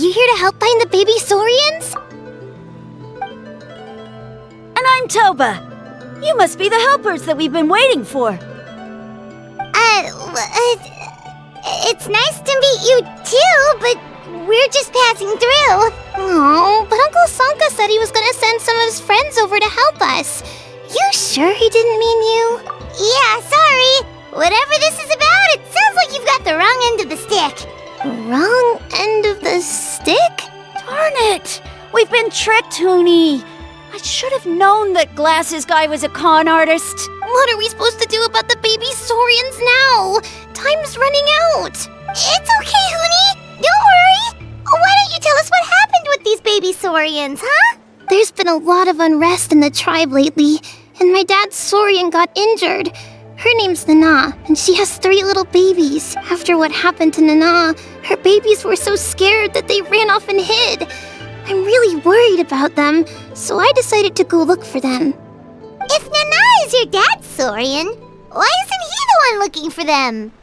you here to help find the baby Saurians? And I'm Toba. You must be the helpers that we've been waiting for. It's nice to meet you too, but we're just passing through. Oh, but Uncle Sanka said he was gonna send some of his friends over to help us. You sure he didn't mean you? Yeah, sorry. Whatever this is about, it sounds like you've got the wrong end of the stick. Wrong end of the stick? Darn it! We've been tricked, Huni. I should have known that Glasses Guy was a con artist. What are we supposed to do about the baby Saurians now? Time's running out. It's okay, Huni. Don't worry. Why don't you tell us what happened with these baby Saurians, huh? There's been a lot of unrest in the tribe lately, and my dad's Saurian got injured. Her name's Nana, and she has 3 little babies. After what happened to Nana, her babies were so scared that they ran off and hid. I'm really worried about them, so I decided to go look for them. If Nana is your dad's Saurian, why isn't he the one looking for them?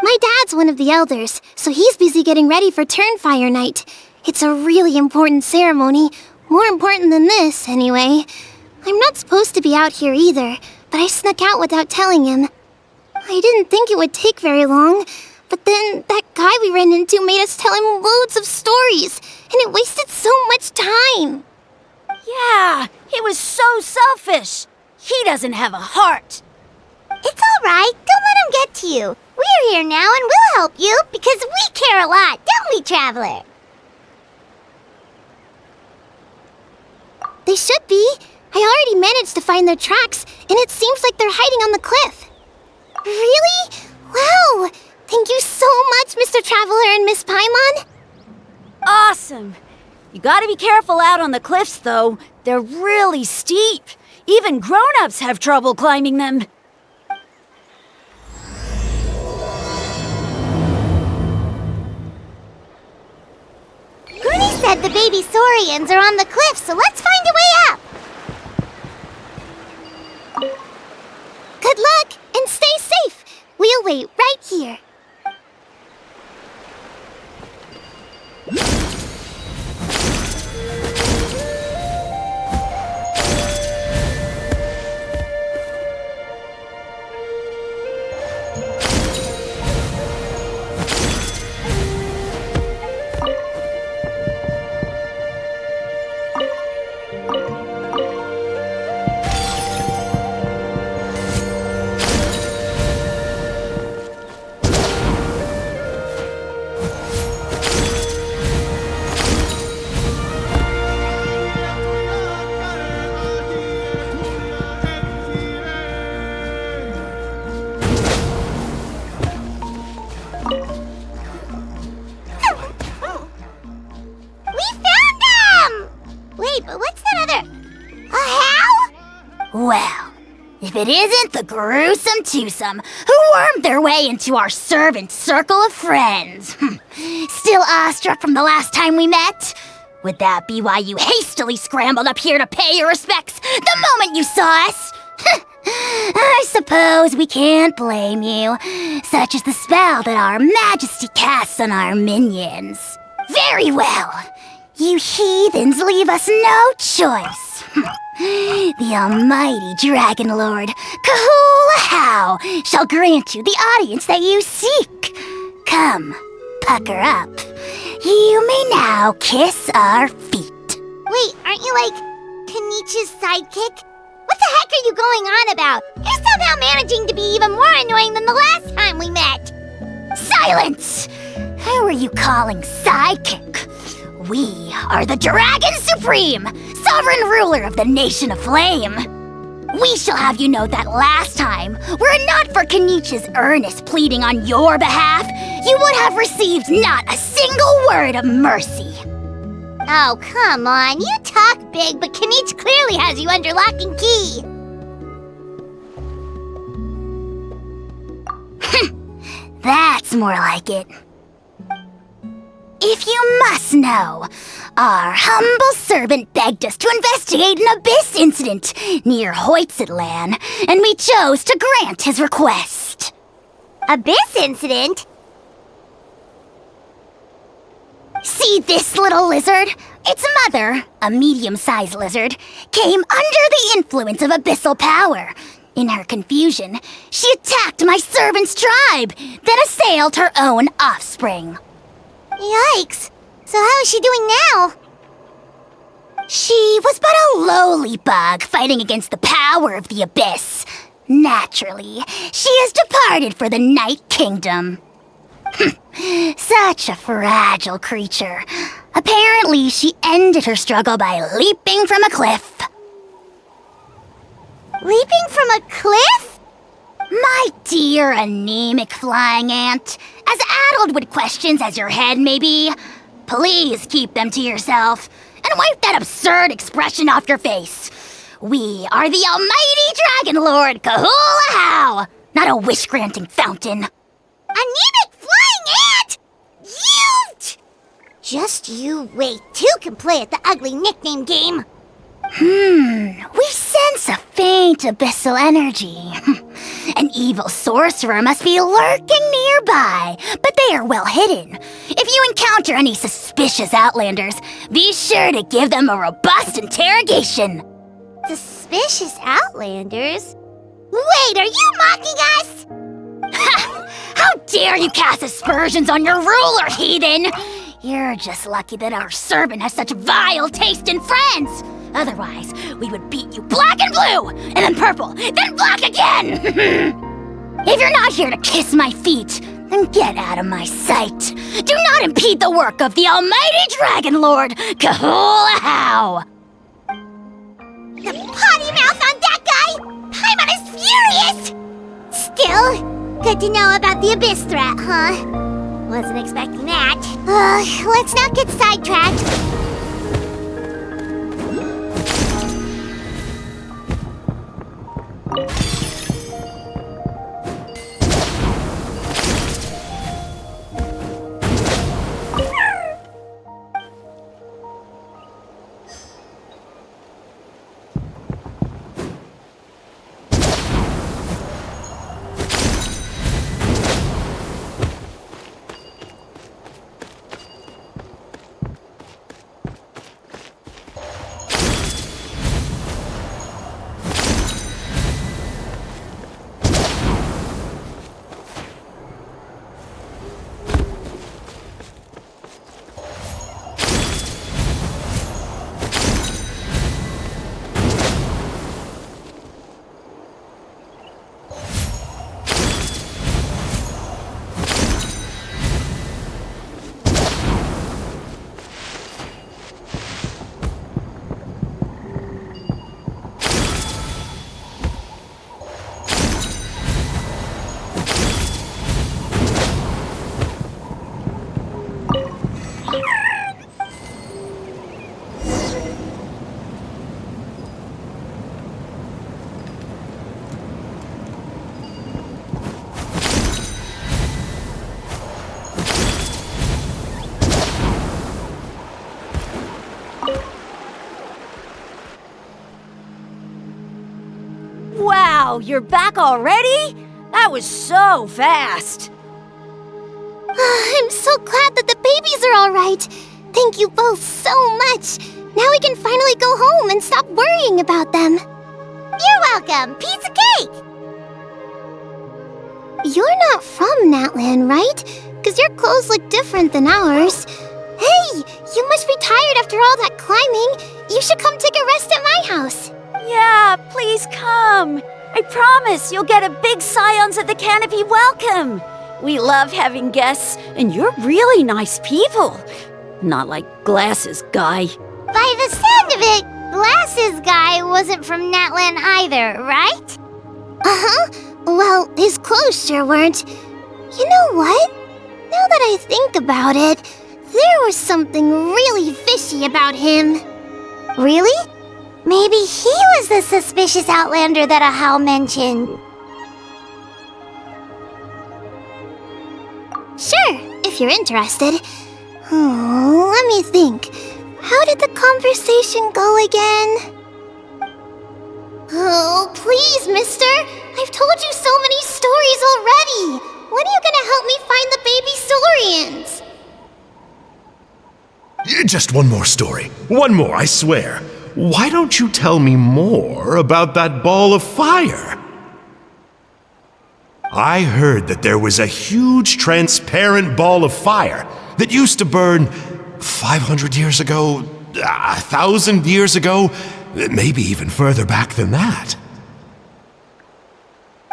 My dad's one of the elders, so he's busy getting ready for Turnfire night. It's a really important ceremony, more important than this, anyway. I'm not supposed to be out here either, but I snuck out without telling him. I didn't think it would take very long, but then that guy we ran into made us tell him loads of stories, and it wasted so much time. Yeah, he was so selfish. He doesn't have a heart. It's all right. Don't let him get to you. We're here now and we'll help you because we care a lot, don't we, Traveler? They should be. I already managed to find their tracks, and it seems like they're hiding on the cliff. Really? Wow! Thank you so much, Mr. Traveler and Miss Paimon. Awesome. You gotta be careful out on the cliffs, though. They're really steep. Even grown-ups have trouble climbing them. Huni said the baby Saurians are on the cliff, so let's find a way up. Good luck, and stay safe. We'll wait right here. Well, if it isn't the gruesome twosome who wormed their way into our servant circle of friends. Still awestruck from the last time we met? Would that be why you hastily scrambled up here to pay your respects the moment you saw us? I suppose we can't blame you. Such is the spell that our majesty casts on our minions. Very well. You heathens leave us no choice. The almighty Dragon Lord, Kahula-How, shall grant you the audience that you seek. Come, pucker up. You may now kiss our feet. Wait, aren't you like Kinich's sidekick? What the heck are you going on about? You're somehow managing to be even more annoying than the last time we met. Silence! Who are you calling sidekick? We are the Dragon Supreme, sovereign ruler of the Nation of Flame. We shall have you know that last time, were it not for Kenich's earnest pleading on your behalf, you would have received not a single word of mercy. Oh, come on. You talk big, but Kinich clearly has you under lock and key. That's more like it. If you must know, our humble servant begged us to investigate an abyss incident near Hoytzitlan, and we chose to grant his request. Abyss incident? See this little lizard? Its mother, a medium-sized lizard, came under the influence of abyssal power. In her confusion, she attacked my servant's tribe, then assailed her own offspring. Yikes. So how is she doing now? She was but a lowly bug fighting against the power of the abyss. Naturally, she has departed for the Night Kingdom. Such a fragile creature. Apparently, she ended her struggle by leaping from a cliff. Leaping from a cliff? My dear anemic flying ant, as addled with questions as your head may be, please keep them to yourself and wipe that absurd expression off your face. We are the almighty Dragon Lord Kahula-How, not a wish-granting fountain. Anemic flying ant! Just you wait. Two can play at the ugly nickname game. We sense a faint abyssal energy. An evil sorcerer must be lurking nearby, but they are well hidden. If you encounter any suspicious outlanders, be sure to give them a robust interrogation. Suspicious outlanders? Wait, are you mocking us? Ha! How dare you cast aspersions on your ruler, heathen! You're just lucky that our servant has such vile taste in friends. Otherwise, we would beat you black and blue, and then purple, then black again! If you're not here to kiss my feet, then get out of my sight. Do not impede the work of the almighty Dragon Lord, Kahula-How! The potty mouth on that guy! Paimon is furious! Still, good to know about the abyss threat, huh? Wasn't expecting that. Let's not get sidetracked. Wow, you're back already? That was so fast. I'm so glad that the babies are all right. Thank you both so much. Now we can finally go home and stop worrying about them. You're welcome. Piece of cake. You're not from Natlan, right? Because your clothes look different than ours. Hey, you must be tired after all that climbing. You should come take a rest at my house. Yeah, please come. I promise you'll get a big Scions at the Canopy welcome. We love having guests, and you're really nice people. Not like Glasses Guy. By the sound of it, Glasses Guy wasn't from Natlan either, right? Uh-huh. Well, his clothes sure weren't. You know what? Now that I think about it, there was something really fishy about him. Really? Maybe he was the suspicious outlander that Ahau mentioned. Sure, if you're interested. Let me think. How did the conversation go again? Oh, please, mister. I've told you so many stories already. When are you gonna help me find the baby Saurians? Just one more story. One more, I swear. Why don't you tell me more about that ball of fire? I heard that there was a huge transparent ball of fire that used to burn 500 years ago, 1,000 years ago, maybe even further back than that.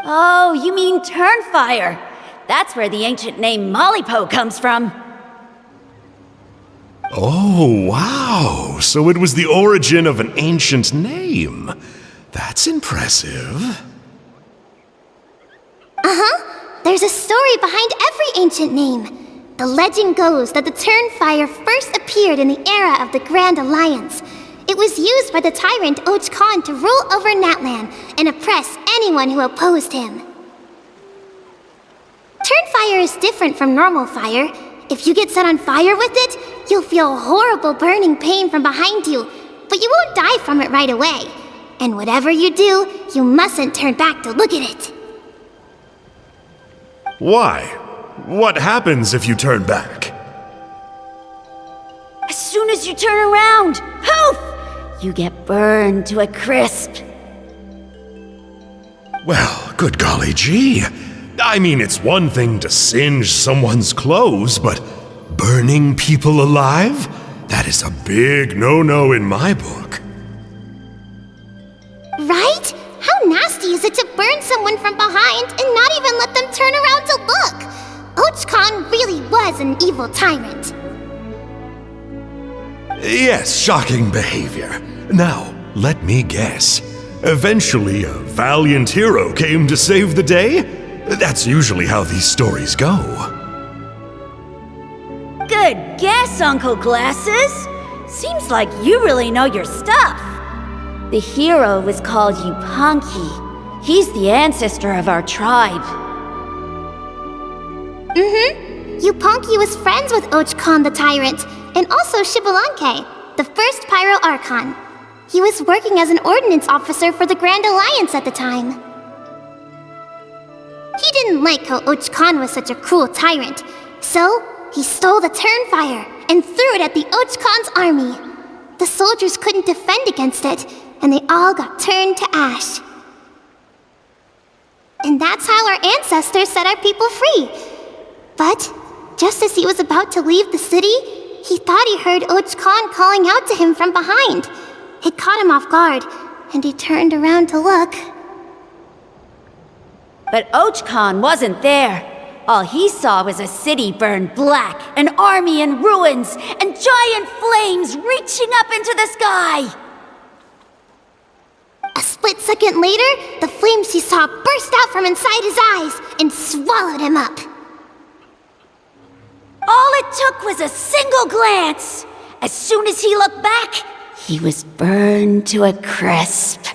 Oh, you mean Turnfire. That's where the ancient name Malipo comes from. Oh, wow. So it was the origin of an ancient name. That's impressive. There's a story behind every ancient name. The legend goes that the Turnfire first appeared in the era of the Grand Alliance. It was used by the tyrant Och Khan to rule over Natlan and oppress anyone who opposed him. Turnfire is different from normal fire. If you get set on fire with it, you'll feel horrible burning pain from behind you, but you won't die from it right away. And whatever you do, you mustn't turn back to look at it. Why? What happens if you turn back? As soon as you turn around, poof! You get burned to a crisp. Well, good golly gee. I mean, it's one thing to singe someone's clothes, but burning people alive? That is a big no-no in my book. Right? How nasty is it to burn someone from behind and not even let them turn around to look? Och Khan really was an evil tyrant. Yes, shocking behavior. Now, let me guess. Eventually, a valiant hero came to save the day? That's usually how these stories go. Good guess, Uncle Glasses. Seems like you really know your stuff. The hero was called Yupanqui. He's the ancestor of our tribe. Yupanqui was friends with Och Khan the tyrant, and also Shibalanke, the first Pyro Archon. He was working as an ordnance officer for the Grand Alliance at the time. He didn't like how Och Khan was such a cruel tyrant, so he stole the Turnfire and threw it at the Och Khan's army. The soldiers couldn't defend against it, and they all got turned to ash. And that's how our ancestors set our people free. But just as he was about to leave the city, he thought he heard Och Khan calling out to him from behind. It caught him off guard, and he turned around to look. But Och Khan wasn't there. All he saw was a city burned black, an army in ruins, and giant flames reaching up into the sky. A split second later, the flames he saw burst out from inside his eyes and swallowed him up. All it took was a single glance. As soon as he looked back, he was burned to a crisp.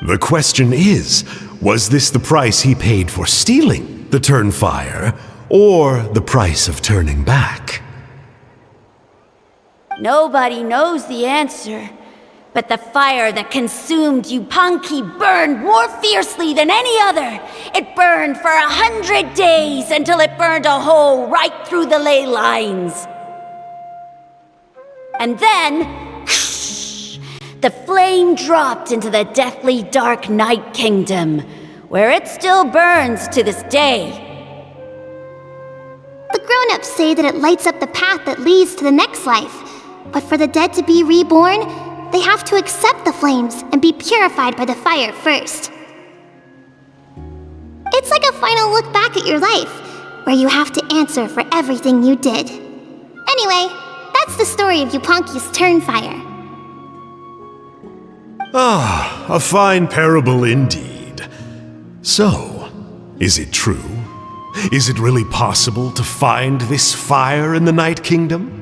The question is, was this the price he paid for stealing the Turnfire, or the price of turning back? Nobody knows the answer, but the fire that consumed Yupanqui burned more fiercely than any other. It burned for 100 days until it burned a hole right through the ley lines. And then, the flame dropped into the deathly dark Night Kingdom, where it still burns to this day. The grown-ups say that it lights up the path that leads to the next life. But for the dead to be reborn, they have to accept the flames and be purified by the fire first. It's like a final look back at your life, where you have to answer for everything you did. Anyway, that's the story of Yupanqui's Turnfire. Ah, a fine parable indeed. So, is it true? Is it really possible to find this fire in the Night Kingdom?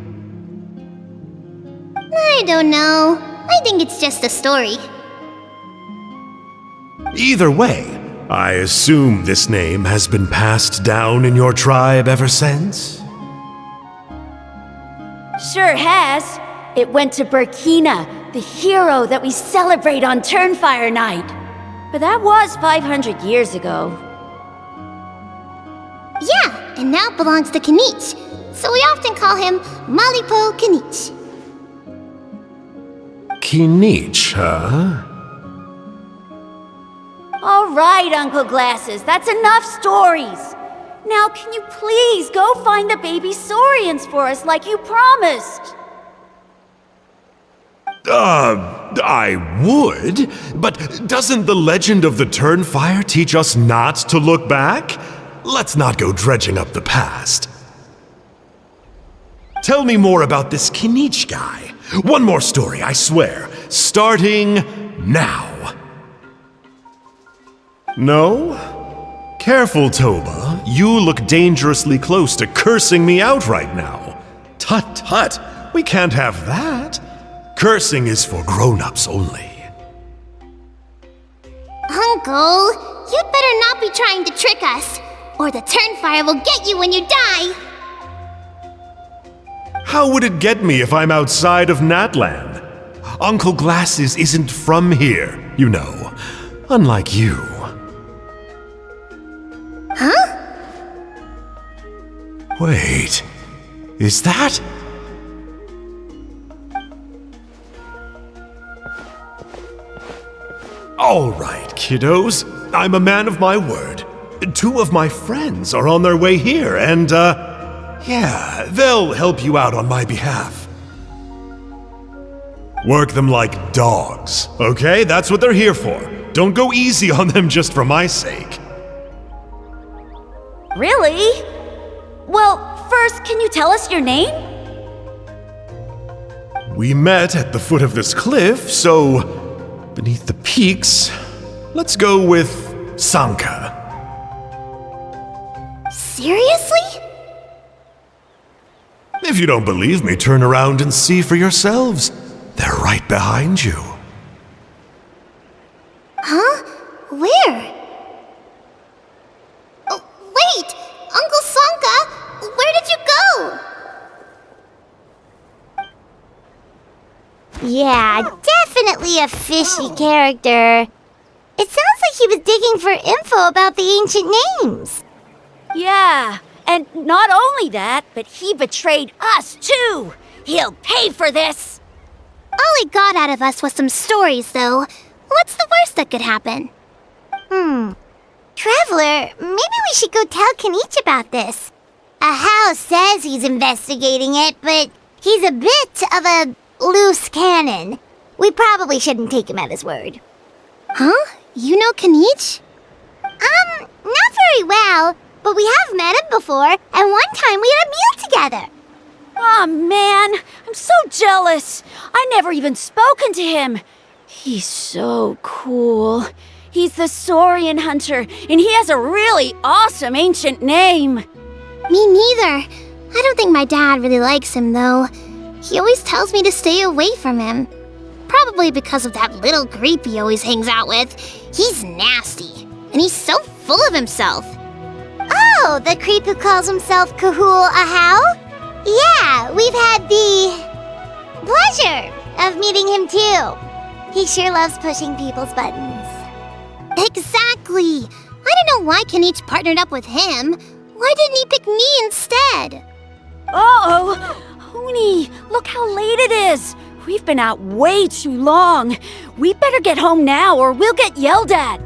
I don't know. I think it's just a story. Either way, I assume this name has been passed down in your tribe ever since? Sure has. It went to Burkina, the hero that we celebrate on Turnfire Night. But that was 500 years ago. Yeah, and now it belongs to Kinich. so we often call him Malipo Kinich. Kinich, huh? All right, Uncle Glasses, that's enough stories. Now, can you please go find the baby Saurians for us like you promised? I would, but doesn't the legend of the Turnfire teach us not to look back? Let's not go dredging up the past. Tell me more about this Kinich guy. One more story, I swear. Starting now. No? Careful, Toba. You look dangerously close to cursing me out right now. Tut tut, we can't have that. Cursing is for grown-ups only. Uncle, you'd better not be trying to trick us, or the Turnfire will get you when you die. How would it get me if I'm outside of Natland? Uncle Glasses isn't from here, you know. Unlike you. Huh? Wait, is that? All right, kiddos. I'm a man of my word. 2 of my friends are on their way here, and, yeah, they'll help you out on my behalf. Work them like dogs, okay? That's what they're here for. Don't go easy on them just for my sake. Really? Well, first, can you tell us your name? We met at the foot of this cliff, so beneath the peaks, let's go with Sanka. Seriously? If you don't believe me, turn around and see for yourselves. They're right behind you. Huh? Where? Oh, wait! Uncle Sanka, where did you go? Yeah, definitely a fishy character. It sounds like he was digging for info about the ancient names. Yeah, and not only that, but he betrayed us too. He'll pay for this. All he got out of us was some stories, though. What's the worst that could happen? Traveler, maybe we should go tell Kinich about this. Ahau says he's investigating it, but he's a bit of a loose cannon. We probably shouldn't take him at his word. Huh? You know Kinich? Not very well, but we have met him before, and one time we had a meal together. Aw, man, I'm so jealous. I never even spoken to him. He's so cool. He's the Saurian hunter, and he has a really awesome ancient name. Me neither. I don't think my dad really likes him, though. He always tells me to stay away from him. Probably because of that little creep he always hangs out with. He's nasty, and he's so full of himself. Oh, the creep who calls himself Kahul Ahau? Yeah, we've had the pleasure of meeting him too. He sure loves pushing people's buttons. Exactly. I don't know why Kinich partnered up with him. Why didn't he pick me instead? Uh-oh! Hoonie, look how late it is. We've been out way too long. We better get home now or we'll get yelled at.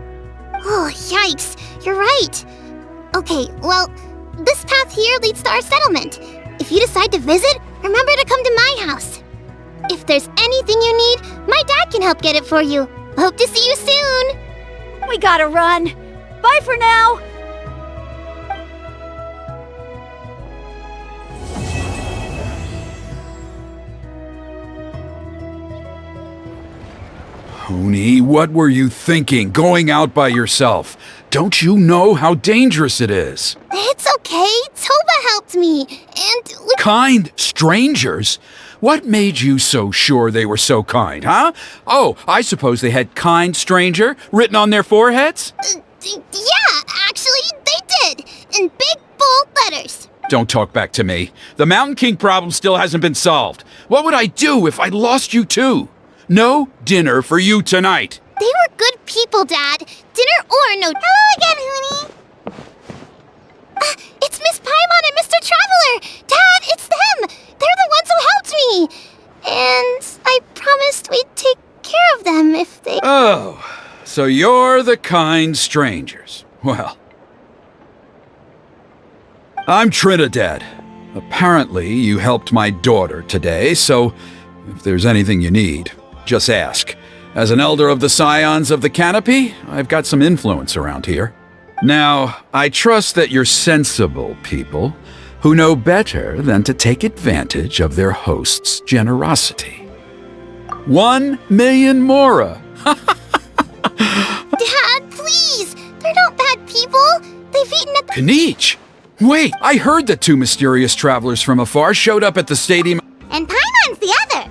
Oh, yikes. You're right. Okay, well, this path here leads to our settlement. If you decide to visit, remember to come to my house. If there's anything you need, my dad can help get it for you. Hope to see you soon. We gotta run. Bye for now. Hoonie, what were you thinking, going out by yourself? Don't you know how dangerous it is? It's okay. Toba helped me, and we... Kind strangers? What made you so sure they were so kind, huh? Oh, I suppose they had kind stranger written on their foreheads? Yeah, actually, they did. In big, bold letters. Don't talk back to me. The Mountain King problem still hasn't been solved. What would I do if I lost you too? No dinner for you tonight. They were good people, Dad. Dinner or no... Hello again, Hoonie. It's Miss Paimon and Mr. Traveler! Dad, it's them! They're the ones who helped me! And I promised we'd take care of them if they... Oh, so you're the kind strangers. Well, I'm Trinidad. Apparently, you helped my daughter today, so if there's anything you need, just ask. As an elder of the Scions of the Canopy, I've got some influence around here. Now, I trust that you're sensible people who know better than to take advantage of their host's generosity. 1 million mora! Dad, please! They're not bad people! They've eaten at the... Kinich! Wait, I heard that 2 mysterious travelers from afar showed up at the stadium. And Paimon's the other!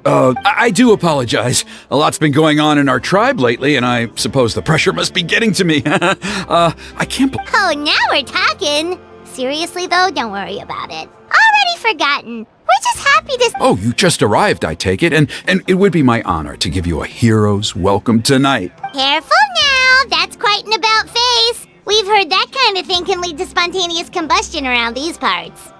I do apologize. A lot's been going on in our tribe lately, and I suppose the pressure must be getting to me. I can't believe... Oh, now we're talking! Seriously, though, don't worry about it. Already forgotten. We're just happy to... Oh, you just arrived, I take it, and it would be my honor to give you a hero's welcome tonight. Careful now! That's quite an about-face! We've heard that kind of thing can lead to spontaneous combustion around these parts.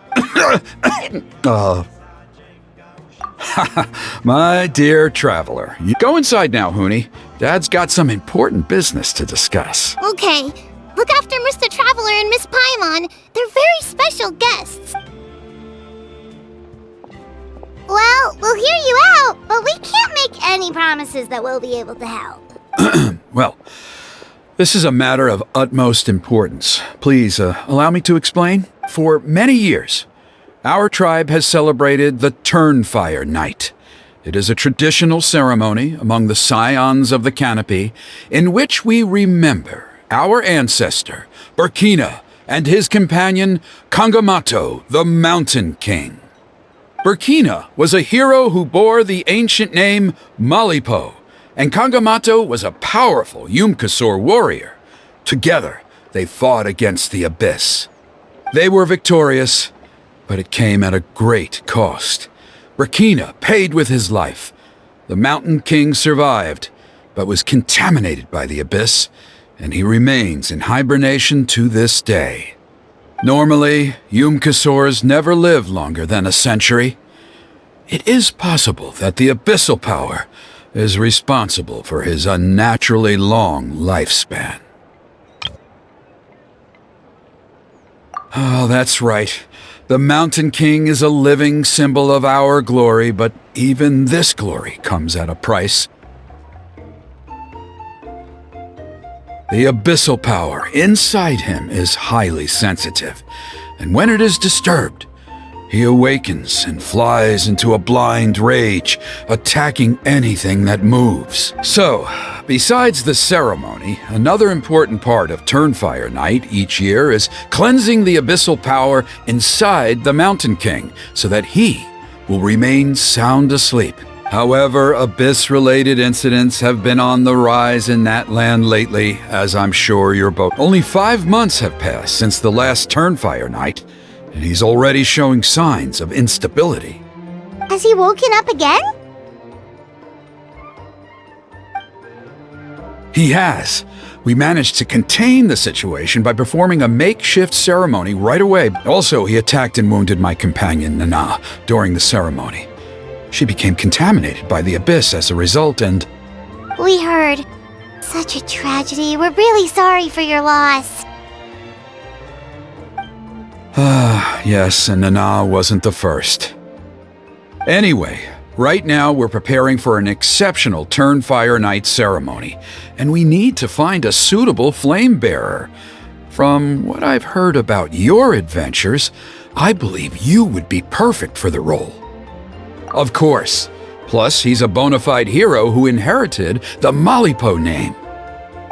My dear traveler, you go inside now, Huni. Dad's got some important business to discuss. Okay. Look after Mr. Traveler and Miss Paimon. They're very special guests. Well, we'll hear you out, but we can't make any promises that we'll be able to help. Well, this is a matter of utmost importance. Please, allow me to explain. For many years, our tribe has celebrated the Turnfire Night. It is a traditional ceremony among the Scions of the Canopy in which we remember our ancestor, Burkina, and his companion, Kangamato, the Mountain King. Burkina was a hero who bore the ancient name Malipo, and Kangamato was a powerful Yupanqui warrior. Together, they fought against the Abyss. They were victorious, but it came at a great cost. Burkina paid with his life. The Mountain King survived, but was contaminated by the Abyss, and he remains in hibernation to this day. Normally, Yupanqui never live longer than a century. It is possible that the Abyssal Power is responsible for his unnaturally long lifespan. Oh, that's right. The Mountain King is a living symbol of our glory, but even this glory comes at a price. The abyssal power inside him is highly sensitive, and when it is disturbed, he awakens and flies into a blind rage, attacking anything that moves. So, besides the ceremony, another important part of Turnfire Night each year is cleansing the abyssal power inside the Mountain King so that he will remain sound asleep. However, Abyss-related incidents have been on the rise in that land lately, as I'm sure you're both. Only 5 months have passed since the last Turnfire Night, and he's already showing signs of instability. Has he woken up again? He has. We managed to contain the situation by performing a makeshift ceremony right away. Also, he attacked and wounded my companion, Nana, during the ceremony. She became contaminated by the Abyss as a result, and... We heard. Such a tragedy. We're really sorry for your loss. Yes, and Nana wasn't the first. Anyway, right now we're preparing for an exceptional Turnfire Night ceremony, and we need to find a suitable flame bearer. From what I've heard about your adventures, I believe you would be perfect for the role. Of course. Plus, he's a bona fide hero who inherited the Malipo name.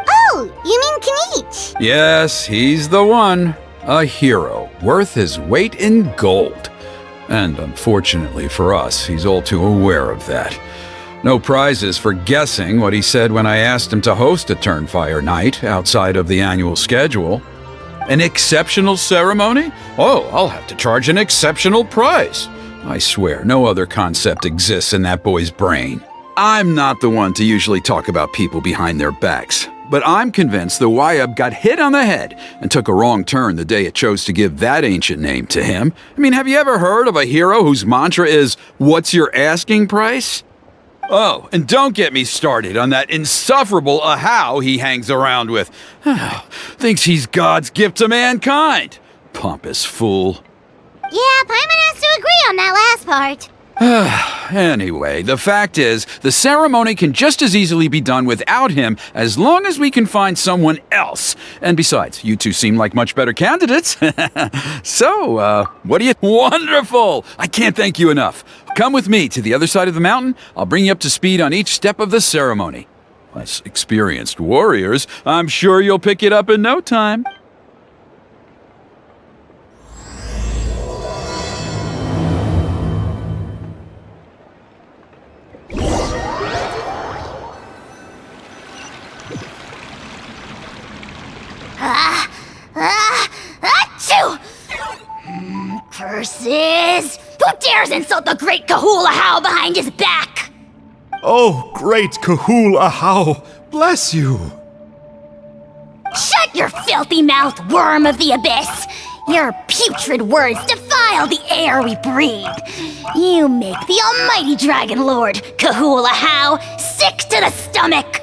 Oh, you mean Kinich? Yes, he's the one. A hero, worth his weight in gold. And unfortunately for us, he's all too aware of that. No prizes for guessing what he said when I asked him to host a Turnfire Night outside of the annual schedule. An exceptional ceremony? Oh, I'll have to charge an exceptional price. I swear, no other concept exists in that boy's brain. I'm not the one to usually talk about people behind their backs, but I'm convinced the Wyub got hit on the head and took a wrong turn the day it chose to give that ancient name to him. I mean, have you ever heard of a hero whose mantra is, "What's your asking price?" Oh, and don't get me started on that insufferable Ahau he hangs around with. Thinks he's God's gift to mankind. Pompous fool. Yeah, Paimon has to agree on that last part. Anyway, the fact is, the ceremony can just as easily be done without him as long as we can find someone else. And besides, you two seem like much better candidates. So, what do you... Wonderful! I can't thank you enough. Come with me to the other side of the mountain. I'll bring you up to speed on each step of the ceremony. As experienced warriors, I'm sure you'll pick it up in no time. Achoo! Curses! Who dares insult the great Kahul-Ahau behind his back? Oh, great Kahul-Ahau, bless you. Shut your filthy mouth, worm of the abyss! Your putrid words defile the air we breathe. You make the almighty Dragon Lord, Kahul-Ahau, sick to the stomach!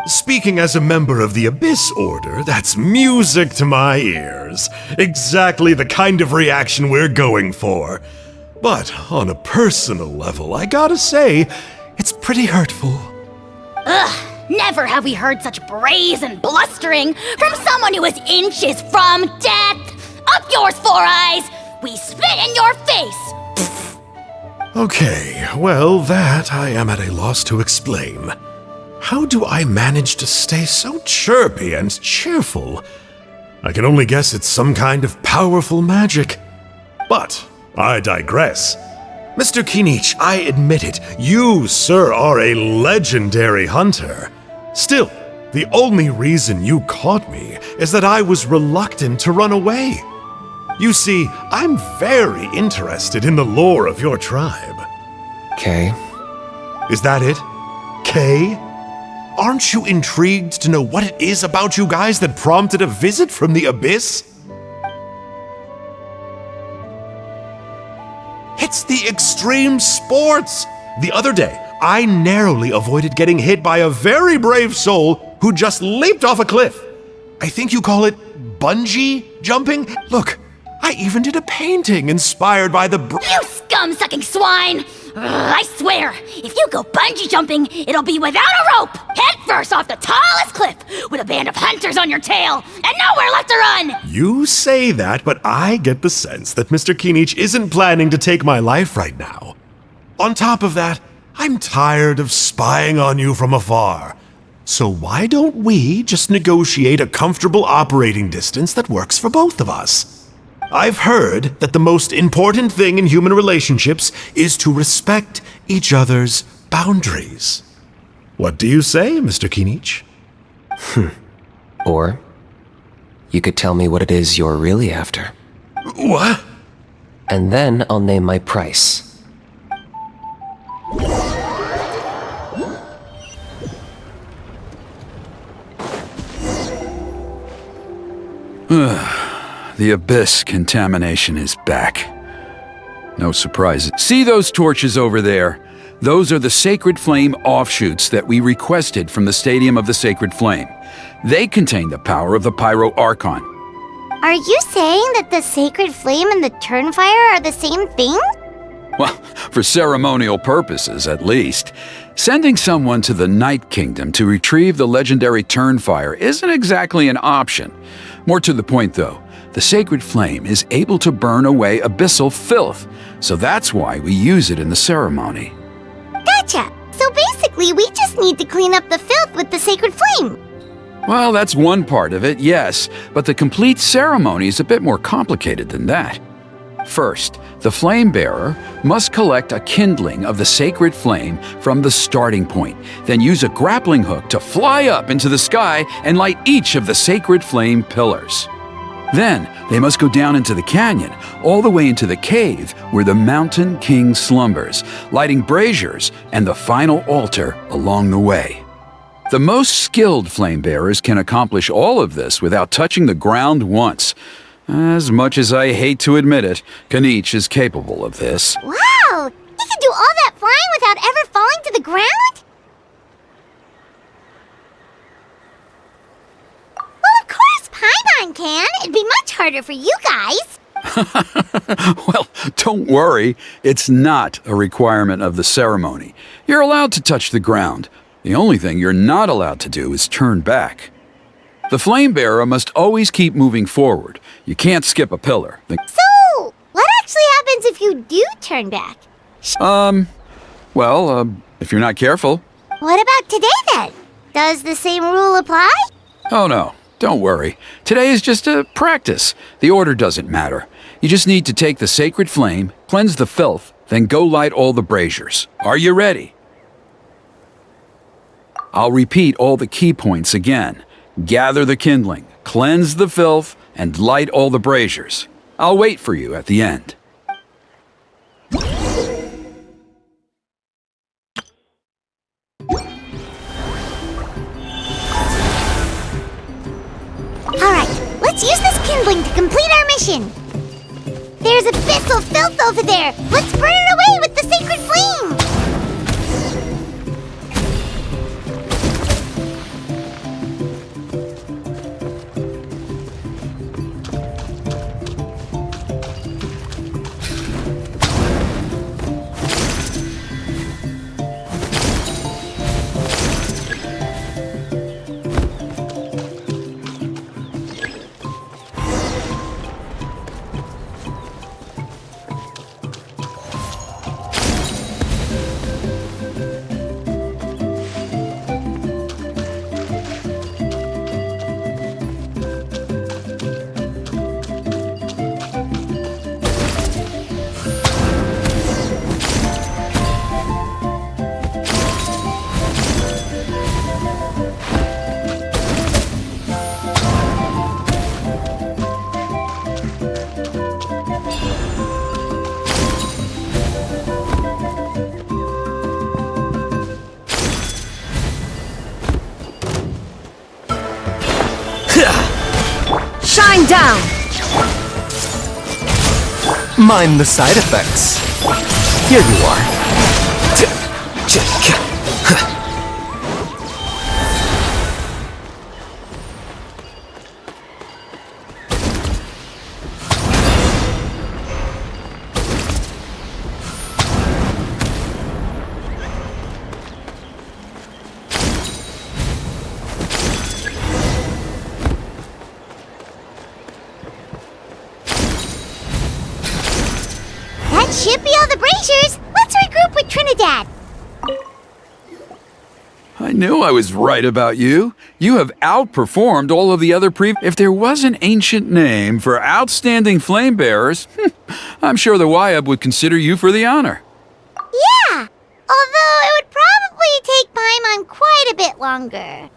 Speaking as a member of the Abyss Order, that's music to my ears. Exactly the kind of reaction we're going for. But on a personal level, I gotta say, it's pretty hurtful. Ugh, never have we heard such brazen blustering from someone who is inches from death! Up yours, Four Eyes! We spit in your face! Okay, well, that I am at a loss to explain. How do I manage to stay so chirpy and cheerful? I can only guess it's some kind of powerful magic. But I digress. Mr. Kinich, I admit it, you, sir, are a legendary hunter. Still, the only reason you caught me is that I was reluctant to run away. You see, I'm very interested in the lore of your tribe. Kay? Is that it? Kay? Aren't you intrigued to know what it is about you guys that prompted a visit from the Abyss? It's the extreme sports! The other day, I narrowly avoided getting hit by a very brave soul who just leaped off a cliff. I think you call it bungee jumping? Look, I even did a painting inspired by the You scum-sucking swine! I swear, if you go bungee jumping, it'll be without a rope, head first off the tallest cliff, with a band of hunters on your tail, and nowhere left to run! You say that, but I get the sense that Mr. Kinich isn't planning to take my life right now. On top of that, I'm tired of spying on you from afar. So why don't we just negotiate a comfortable operating distance that works for both of us? I've heard that the most important thing in human relationships is to respect each other's boundaries. What do you say, Mr. Kinich? Or you could tell me what it is you're really after. What? And then I'll name my price. The Abyss contamination is back. No surprises. See those torches over there? Those are the Sacred Flame offshoots that we requested from the Stadium of the Sacred Flame. They contain the power of the Pyro Archon. Are you saying that the Sacred Flame and the Turnfire are the same thing? Well, for ceremonial purposes, at least. Sending someone to the Night Kingdom to retrieve the legendary Turnfire isn't exactly an option. More to the point, though, the Sacred Flame is able to burn away abyssal filth, so that's why we use it in the ceremony. Gotcha! So basically, we just need to clean up the filth with the Sacred Flame. Well, that's one part of it, yes, but the complete ceremony is a bit more complicated than that. First, the flame bearer must collect a kindling of the sacred flame from the starting point, then use a grappling hook to fly up into the sky and light each of the sacred flame pillars. Then, they must go down into the canyon, all the way into the cave where the Mountain King slumbers, lighting braziers and the final altar along the way. The most skilled flame bearers can accomplish all of this without touching the ground once. As much as I hate to admit it, Kinich is capable of this. Wow! He can do all that flying without ever falling to the ground? Well, of course Paimon can. It'd be much harder for you guys. Well, don't worry. It's not a requirement of the ceremony. You're allowed to touch the ground. The only thing you're not allowed to do is turn back. The flame bearer must always keep moving forward. You can't skip a pillar. So, what actually happens if you do turn back? If you're not careful. What about today then? Does the same rule apply? Oh no, don't worry. Today is just a practice. The order doesn't matter. You just need to take the sacred flame, cleanse the filth, then go light all the braziers. Are you ready? I'll repeat all the key points again. Gather the kindling, cleanse the filth, and light all the braziers. I'll wait for you at the end. Alright, let's use this kindling to complete our mission. There's abyssal filth over there. Let's burn it away with the sacred flame. Shine down! Mind the side effects. Here you are. That should be all the braziers. Let's regroup with Trinidad. I knew I was right about you. You have outperformed all of the other If there was an ancient name for outstanding flame bearers, I'm sure the Wyab would consider you for the honor. Yeah, although it would probably take Paimon quite a bit longer.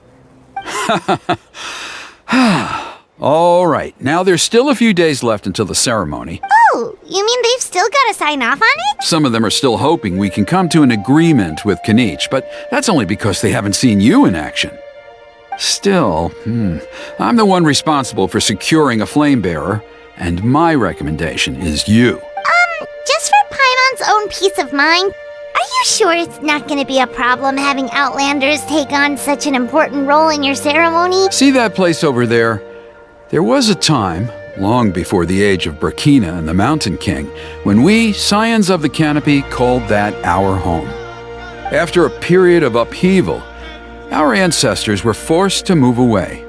All right, now there's still a few days left until the ceremony. Oh, you mean they've still got to sign off on it? Some of them are still hoping we can come to an agreement with Kinich, but that's only because they haven't seen you in action. Still, I'm the one responsible for securing a flame bearer, and my recommendation is you. Just for Paimon's own peace of mind, are you sure it's not going to be a problem having Outlanders take on such an important role in your ceremony? See that place over there? There was a time, long before the age of Burkina and the Mountain King, when we, Scions of the Canopy, called that our home. After a period of upheaval, our ancestors were forced to move away.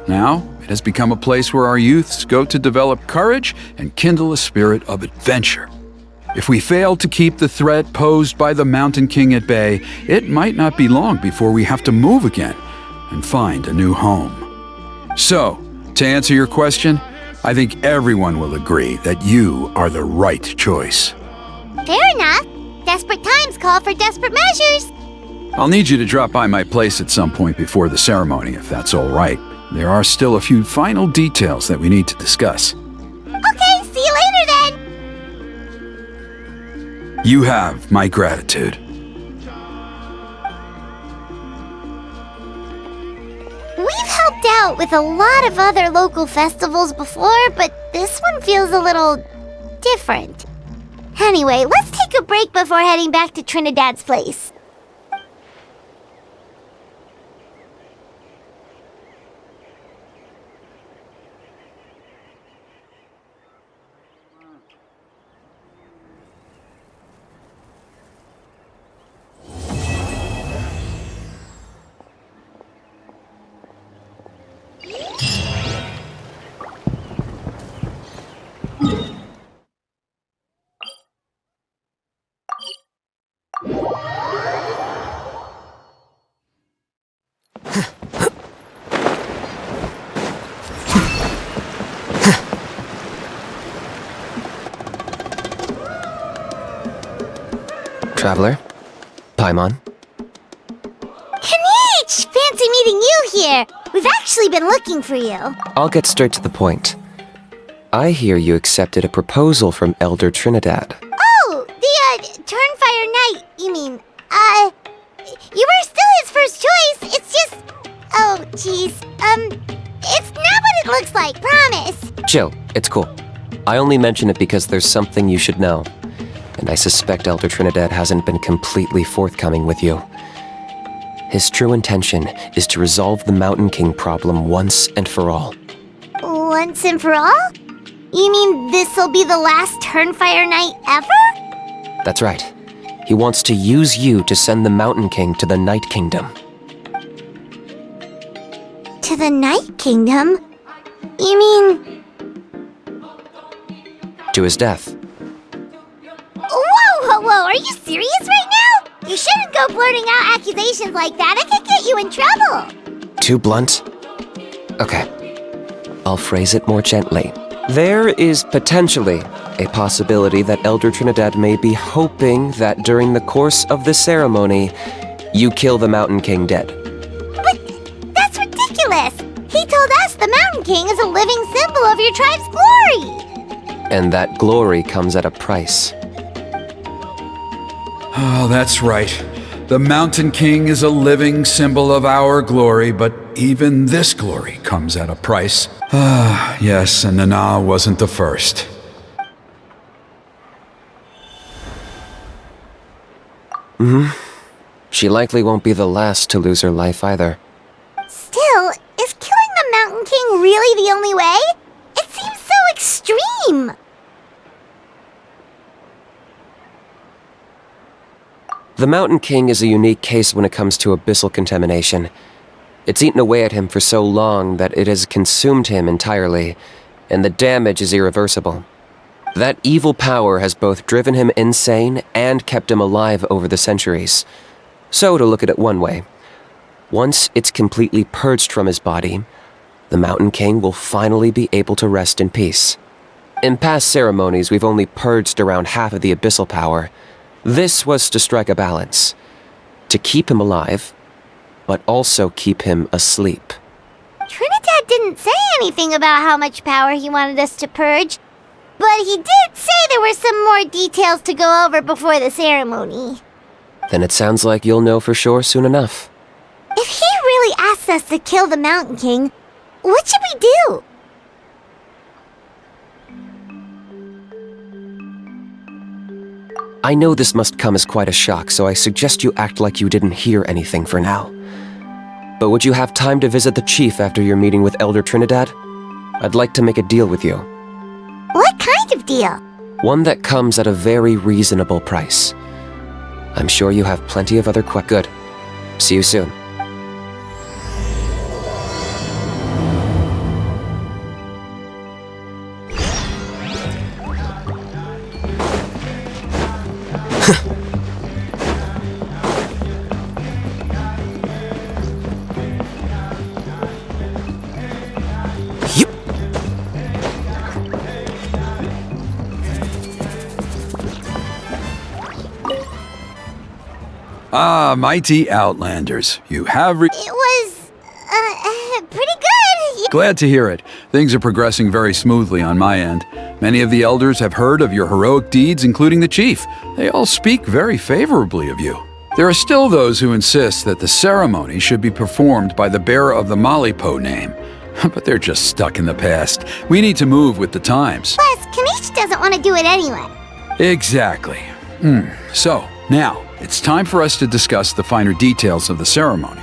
Now, it has become a place where our youths go to develop courage and kindle a spirit of adventure. If we fail to keep the threat posed by the Mountain King at bay, it might not be long before we have to move again and find a new home. So, to answer your question, I think everyone will agree that you are the right choice. Fair enough. Desperate times call for desperate measures. I'll need you to drop by my place at some point before the ceremony, if that's all right. There are still a few final details that we need to discuss. Okay, see you later then. You have my gratitude. decked out with a lot of other local festivals before, but this one feels a little different. Anyway, let's take a break before heading back to Trinidad's place. Traveler? Paimon? Kinich! Fancy meeting you here! We've actually been looking for you. I'll get straight to the point. I hear you accepted a proposal from Elder Trinidad. Oh, the, Turnfire Knight, you mean. You were still his first choice, it's just... Oh, jeez. It's not what it looks like, promise. Chill, it's cool. I only mention it because there's something you should know. And I suspect Elder Trinidad hasn't been completely forthcoming with you. His true intention is to resolve the Mountain King problem once and for all. Once and for all? You mean this'll be the last Turnfire Knight ever? That's right. He wants to use you to send the Mountain King to the Night Kingdom. To the Night Kingdom? You mean... To his death. Whoa, are you serious right now? You shouldn't go blurting out accusations like that, it could get you in trouble. Too blunt? Okay. I'll phrase it more gently. There is potentially a possibility that Elder Trinidad may be hoping that during the course of the ceremony, you kill the Mountain King dead. But that's ridiculous! He told us the Mountain King is a living symbol of your tribe's glory! And that glory comes at a price. Oh, that's right. The Mountain King is a living symbol of our glory, but even this glory comes at a price. Ah, yes, and Nana wasn't the first. She likely won't be the last to lose her life either. Still, is killing the Mountain King really the only way? It seems so extreme! The Mountain King is a unique case when it comes to abyssal contamination. It's eaten away at him for so long that it has consumed him entirely, and the damage is irreversible. That evil power has both driven him insane and kept him alive over the centuries. So, to look at it one way, once it's completely purged from his body, the Mountain King will finally be able to rest in peace. In past ceremonies, we've only purged around half of the abyssal power. This was to strike a balance, to keep him alive, but also keep him asleep. Trinidad didn't say anything about how much power he wanted us to purge, but he did say there were some more details to go over before the ceremony. Then it sounds like you'll know for sure soon enough. If he really asks us to kill the Mountain King, what should we do? I know this must come as quite a shock, so I suggest you act like you didn't hear anything for now. But would you have time to visit the chief after your meeting with Elder Trinidad? I'd like to make a deal with you. What kind of deal? One that comes at a very reasonable price. I'm sure you have plenty of other Good. See you soon. Ah, mighty Outlanders. You have It was, pretty good. Glad to hear it. Things are progressing very smoothly on my end. Many of the elders have heard of your heroic deeds, including the chief. They all speak very favorably of you. There are still those who insist that the ceremony should be performed by the bearer of the Malipo name, but they're just stuck in the past. We need to move with the times. Plus, Kinich doesn't want to do it anyway. Exactly. So, now, it's time for us to discuss the finer details of the ceremony.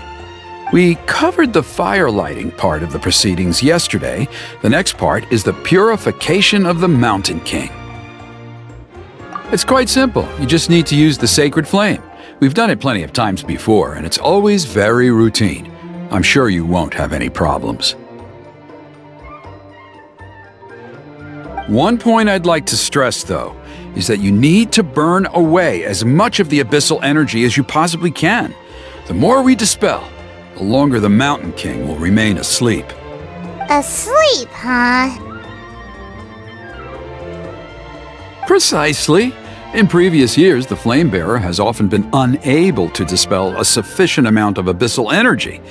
We covered the fire lighting part of the proceedings yesterday. The next part is the purification of the Mountain King. It's quite simple. You just need to use the sacred flame. We've done it plenty of times before, and it's always very routine. I'm sure you won't have any problems. One point I'd like to stress, though, is that you need to burn away as much of the abyssal energy as you possibly can. The more we dispel, the longer the Mountain King will remain asleep. Asleep, huh? Precisely. In previous years, the Flame Bearer has often been unable to dispel a sufficient amount of abyssal energy.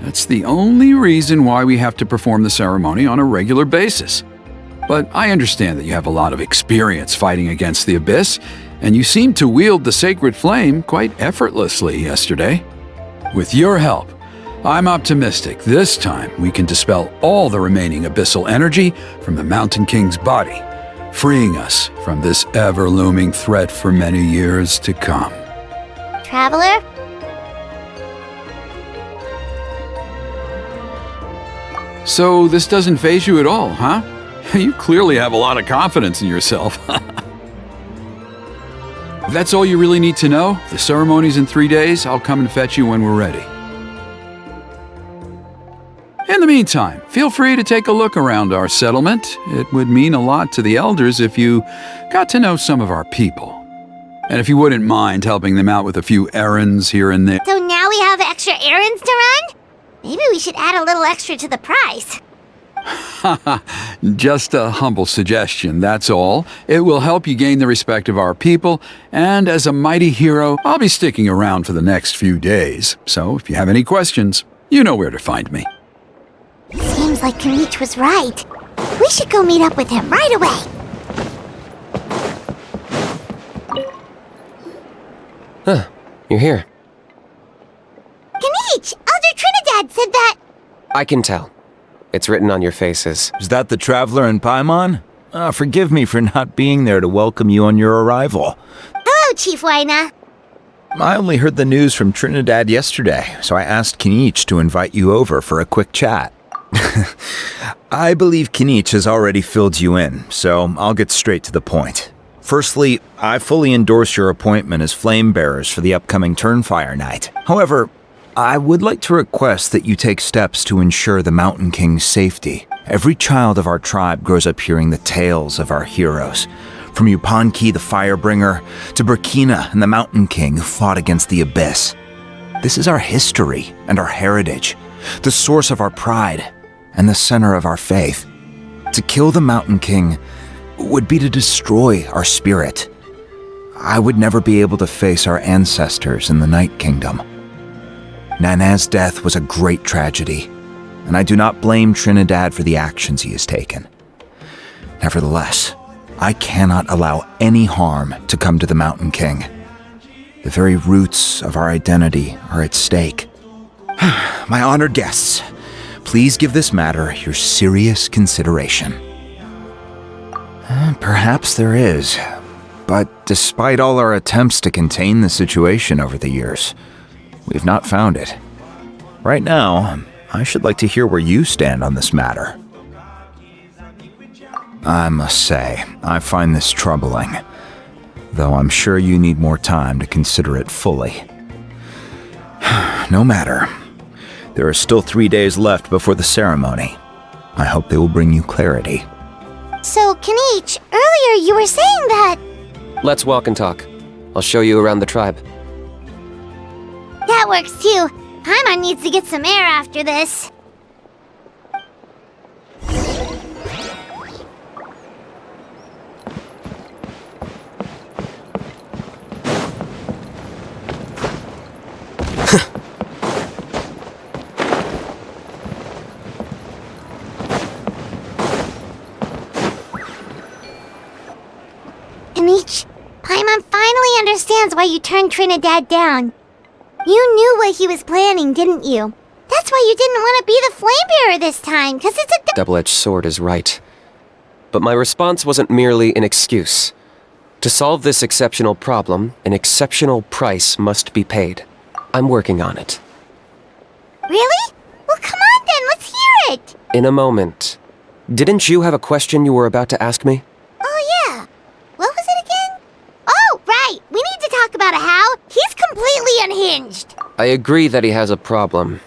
That's the only reason why we have to perform the ceremony on a regular basis. But I understand that you have a lot of experience fighting against the Abyss, and you seem to wield the sacred flame quite effortlessly yesterday. With your help, I'm optimistic this time we can dispel all the remaining abyssal energy from the Mountain King's body, freeing us from this ever-looming threat for many years to come. Traveler? So this doesn't faze you at all, huh? You clearly have a lot of confidence in yourself. If that's all you really need to know, the ceremony's in 3 days. I'll come and fetch you when we're ready. In the meantime, feel free to take a look around our settlement. It would mean a lot to the elders if you got to know some of our people. And if you wouldn't mind helping them out with a few errands here and there. So now we have extra errands to run? Maybe we should add a little extra to the price. Just a humble suggestion, that's all. It will help you gain the respect of our people, and as a mighty hero, I'll be sticking around for the next few days. So if you have any questions, you know where to find me. Seems like Kinich was right. We should go meet up with him right away. Huh, you're here. Kinich! Elder Trinidad said that... I can tell. It's written on your faces. Is that the Traveler in Paimon? Forgive me for not being there to welcome you on your arrival. Hello, Chief Waina. I only heard the news from Trinidad yesterday, so I asked Kinich to invite you over for a quick chat. I believe Kinich has already filled you in, so I'll get straight to the point. Firstly, I fully endorse your appointment as flame bearers for the upcoming Turnfire night. However, I would like to request that you take steps to ensure the Mountain King's safety. Every child of our tribe grows up hearing the tales of our heroes. From Yupanqui the Firebringer, to Burkina and the Mountain King who fought against the Abyss. This is our history and our heritage, the source of our pride and the center of our faith. To kill the Mountain King would be to destroy our spirit. I would never be able to face our ancestors in the Night Kingdom. Nana's death was a great tragedy, and I do not blame Trinidad for the actions he has taken. Nevertheless, I cannot allow any harm to come to the Mountain King. The very roots of our identity are at stake. My honored guests, please give this matter your serious consideration. Perhaps there is, but despite all our attempts to contain the situation over the years, we've not found it. Right now, I should like to hear where you stand on this matter. I must say, I find this troubling, though I'm sure you need more time to consider it fully. No matter. There are still 3 days left before the ceremony. I hope they will bring you clarity. So, Kinich, earlier you were saying that... Let's walk and talk. I'll show you around the tribe. That works too. Paimon needs to get some air after this. Kinich, Paimon finally understands why you turned Trinidad down. You knew what he was planning, didn't you? That's why you didn't want to be the flame bearer this time, because it's a Double-edged sword is right. But my response wasn't merely an excuse. To solve this exceptional problem, an exceptional price must be paid. I'm working on it. Really? Well, come on then, let's hear it! In a moment. Didn't you have a question you were about to ask me? Oh, yeah. What was it again? Oh, right! We need to talk about how he's completely unhinged! I agree that he has a problem.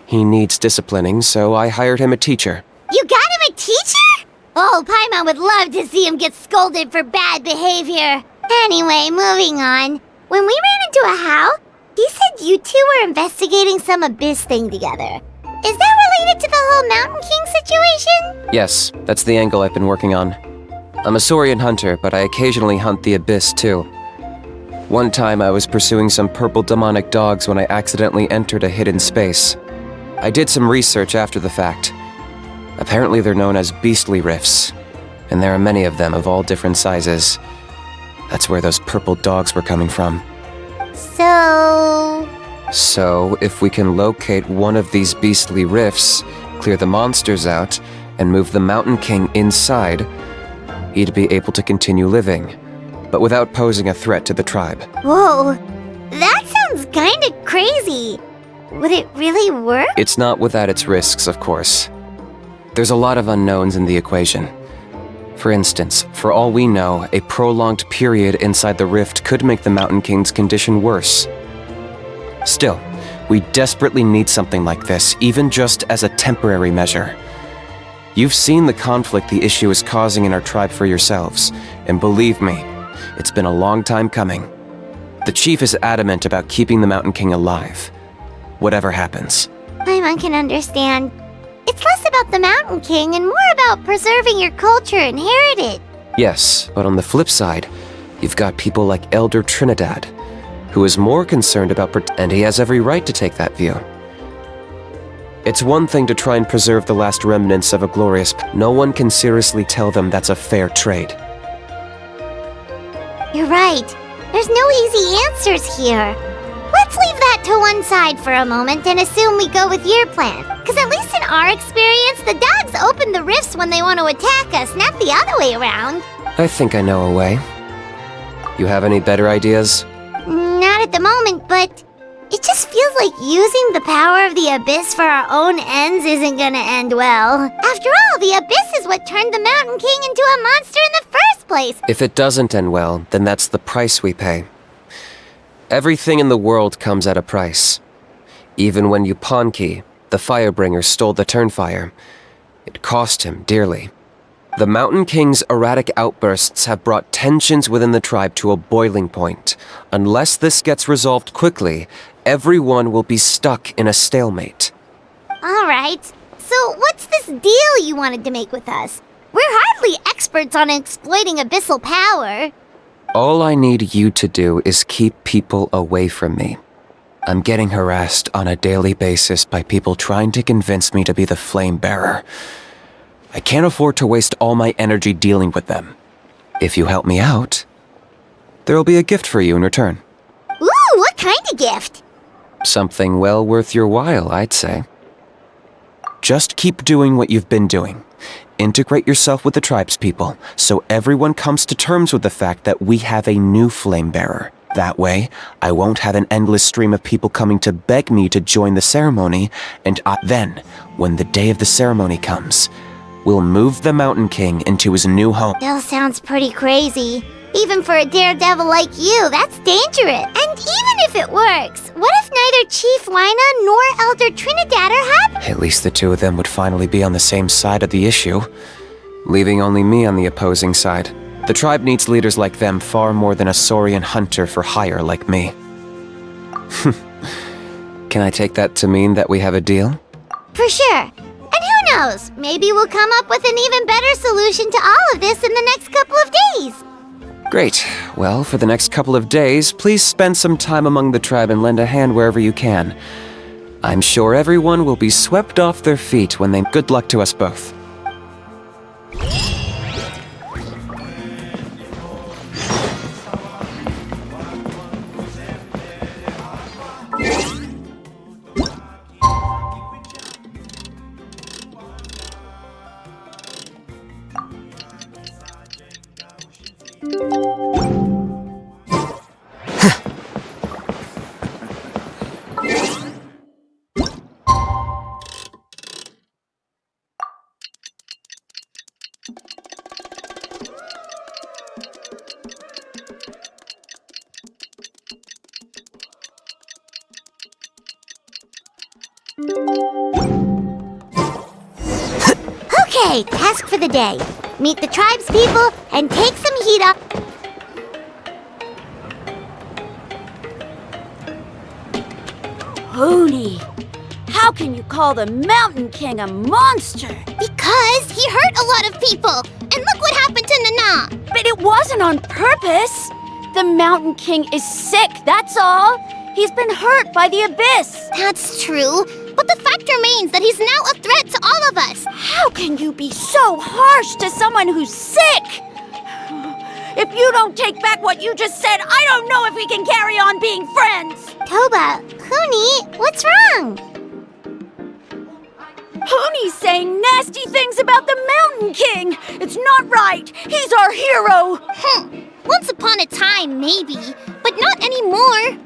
He needs disciplining, so I hired him a teacher. You got him a teacher? Oh, Paimon would love to see him get scolded for bad behavior. Anyway, moving on. When we ran into a how, he said you two were investigating some abyss thing together. Is that related to the whole Mountain King situation? Yes, that's the angle I've been working on. I'm a Saurian hunter, but I occasionally hunt the abyss too. One time I was pursuing some purple demonic dogs when I accidentally entered a hidden space. I did some research after the fact. Apparently they're known as beastly rifts, and there are many of them of all different sizes. That's where those purple dogs were coming from. So, if we can locate one of these beastly rifts, clear the monsters out, and move the Mountain King inside, he'd be able to continue living, but without posing a threat to the tribe. Whoa, that sounds kinda crazy. Would it really work? It's not without its risks, of course. There's a lot of unknowns in the equation. For instance, for all we know, a prolonged period inside the rift could make the Mountain King's condition worse. Still, we desperately need something like this, even just as a temporary measure. You've seen the conflict the issue is causing in our tribe for yourselves, and believe me, it's been a long time coming. The chief is adamant about keeping the Mountain King alive, whatever happens. Paimon can understand. It's less about the Mountain King and more about preserving your culture and heritage. Yes, but on the flip side, you've got people like Elder Trinidad, who is more concerned about and he has every right to take that view. It's one thing to try and preserve the last remnants of a glorious no one can seriously tell them that's a fair trade. You're right. There's no easy answers here. Let's leave that to one side for a moment and assume we go with your plan. Because at least in our experience, the dogs open the rifts when they want to attack us, not the other way around. I think I know a way. You have any better ideas? Not at the moment, but it just feels like using the power of the Abyss for our own ends isn't gonna end well. After all, the Abyss is what turned the Mountain King into a monster in the first place. If it doesn't end well, then that's the price we pay. Everything in the world comes at a price. Even when Yupanqui, the Firebringer, stole the Turnfire, it cost him dearly. The Mountain King's erratic outbursts have brought tensions within the tribe to a boiling point. Unless this gets resolved quickly, everyone will be stuck in a stalemate. Alright, so what's this deal you wanted to make with us? We're hardly experts on exploiting abyssal power. All I need you to do is keep people away from me. I'm getting harassed on a daily basis by people trying to convince me to be the flame bearer. I can't afford to waste all my energy dealing with them. If you help me out, there'll be a gift for you in return. Ooh, what kind of gift? Something well worth your while, I'd say. Just keep doing what you've been doing. Integrate yourself with the tribespeople, so everyone comes to terms with the fact that we have a new flame bearer. That way, I won't have an endless stream of people coming to beg me to join the ceremony, and then, when the day of the ceremony comes, we'll move the Mountain King into his new home. Still sounds pretty crazy. Even for a daredevil like you, that's dangerous. And even if it works, what if neither Chief Lina nor Elder Trinidad are happy? At least the two of them would finally be on the same side of the issue, leaving only me on the opposing side. The tribe needs leaders like them far more than a Saurian hunter for hire like me. Can I take that to mean that we have a deal? For sure. And who knows, maybe we'll come up with an even better solution to all of this in the next couple of days. Great. Well, for the next couple of days, please spend some time among the tribe and lend a hand wherever you can. I'm sure everyone will be swept off their feet when they... Good luck to us both. Okay, task for the day. Meet the tribe's people and take some heat up. Hoonie, how can you call the Mountain King a monster? Because he hurt a lot of people. And look what happened to Nana. But it wasn't on purpose. The Mountain King is sick, that's all. He's been hurt by the abyss. That's true. But the fact remains that he's now a threat to all of us. How can you be so harsh to someone who's sick? If you don't take back what you just said, I don't know if we can carry on being friends. Toba, Huni, what's wrong? Hooney's saying nasty things about the Mountain King. It's not right. He's our hero. Once upon a time, maybe, but not anymore.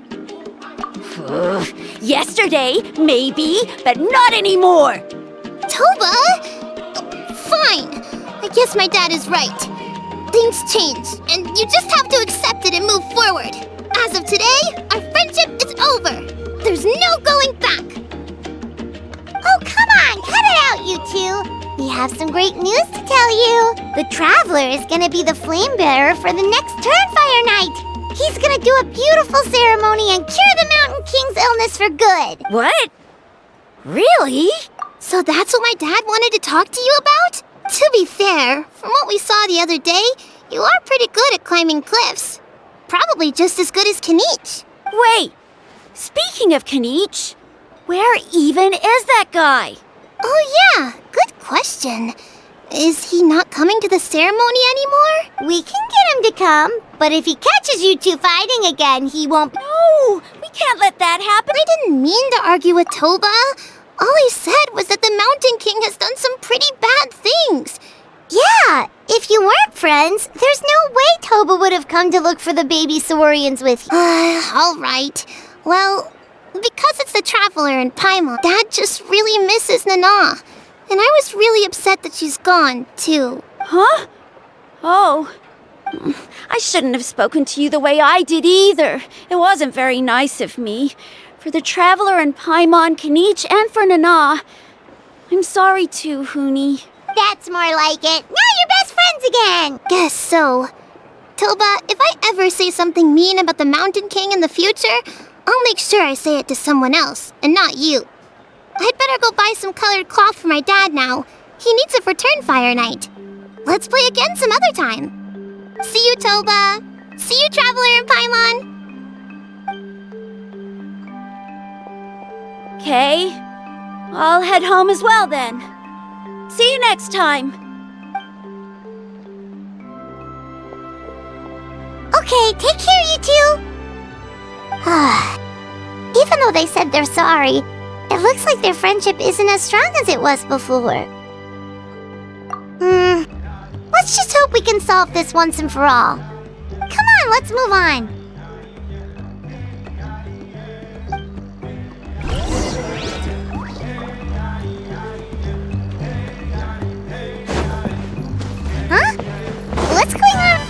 Yesterday, maybe, but not anymore. Toba? Fine. I guess my dad is right. Things change, and you just have to accept it and move forward. As of today, our friendship is over. There's no going back. Oh, come on, cut it out, you two. We have some great news to tell you. The Traveler is gonna be the flame bearer for the next Turnfire night. He's gonna do a beautiful ceremony and cure the Mountain King's illness for good. What? Really? So that's what my dad wanted to talk to you about? To be fair, from what we saw the other day, you are pretty good at climbing cliffs. Probably just as good as Kinich. Wait, speaking of Kinich, where even is that guy? Oh yeah, good question. Is he not coming to the ceremony anymore? We can get him to come, but if he catches you two fighting again, he won't... No, we can't let that happen. I didn't mean to argue with Toba. All I said was that the Mountain King has done some pretty bad things. Yeah, if you weren't friends, there's no way Toba would have come to look for the baby Saurians with you. All right. Well, because it's the Traveler and Paimon, Dad just really misses Nana. And I was really upset that she's gone, too. Huh? Oh. I shouldn't have spoken to you the way I did either. It wasn't very nice of me. For the Traveler and Paimon, Kinich, and for Nana. I'm sorry too, Huni. That's more like it. Now you're best friends again. Guess so. Toba, if I ever say something mean about the Mountain King in the future, I'll make sure I say it to someone else, and not you. I'd better go buy some colored cloth for my dad now. He needs it for Turnfire night. Let's play again some other time. See you, Toba. See you, Traveler and Paimon. Okay. I'll head home as well then. See you next time. Okay, take care, you two. Even though they said they're sorry, it looks like their friendship isn't as strong as it was before. Let's just hope we can solve this once and for all. Come on, let's move on. Huh? What's going on?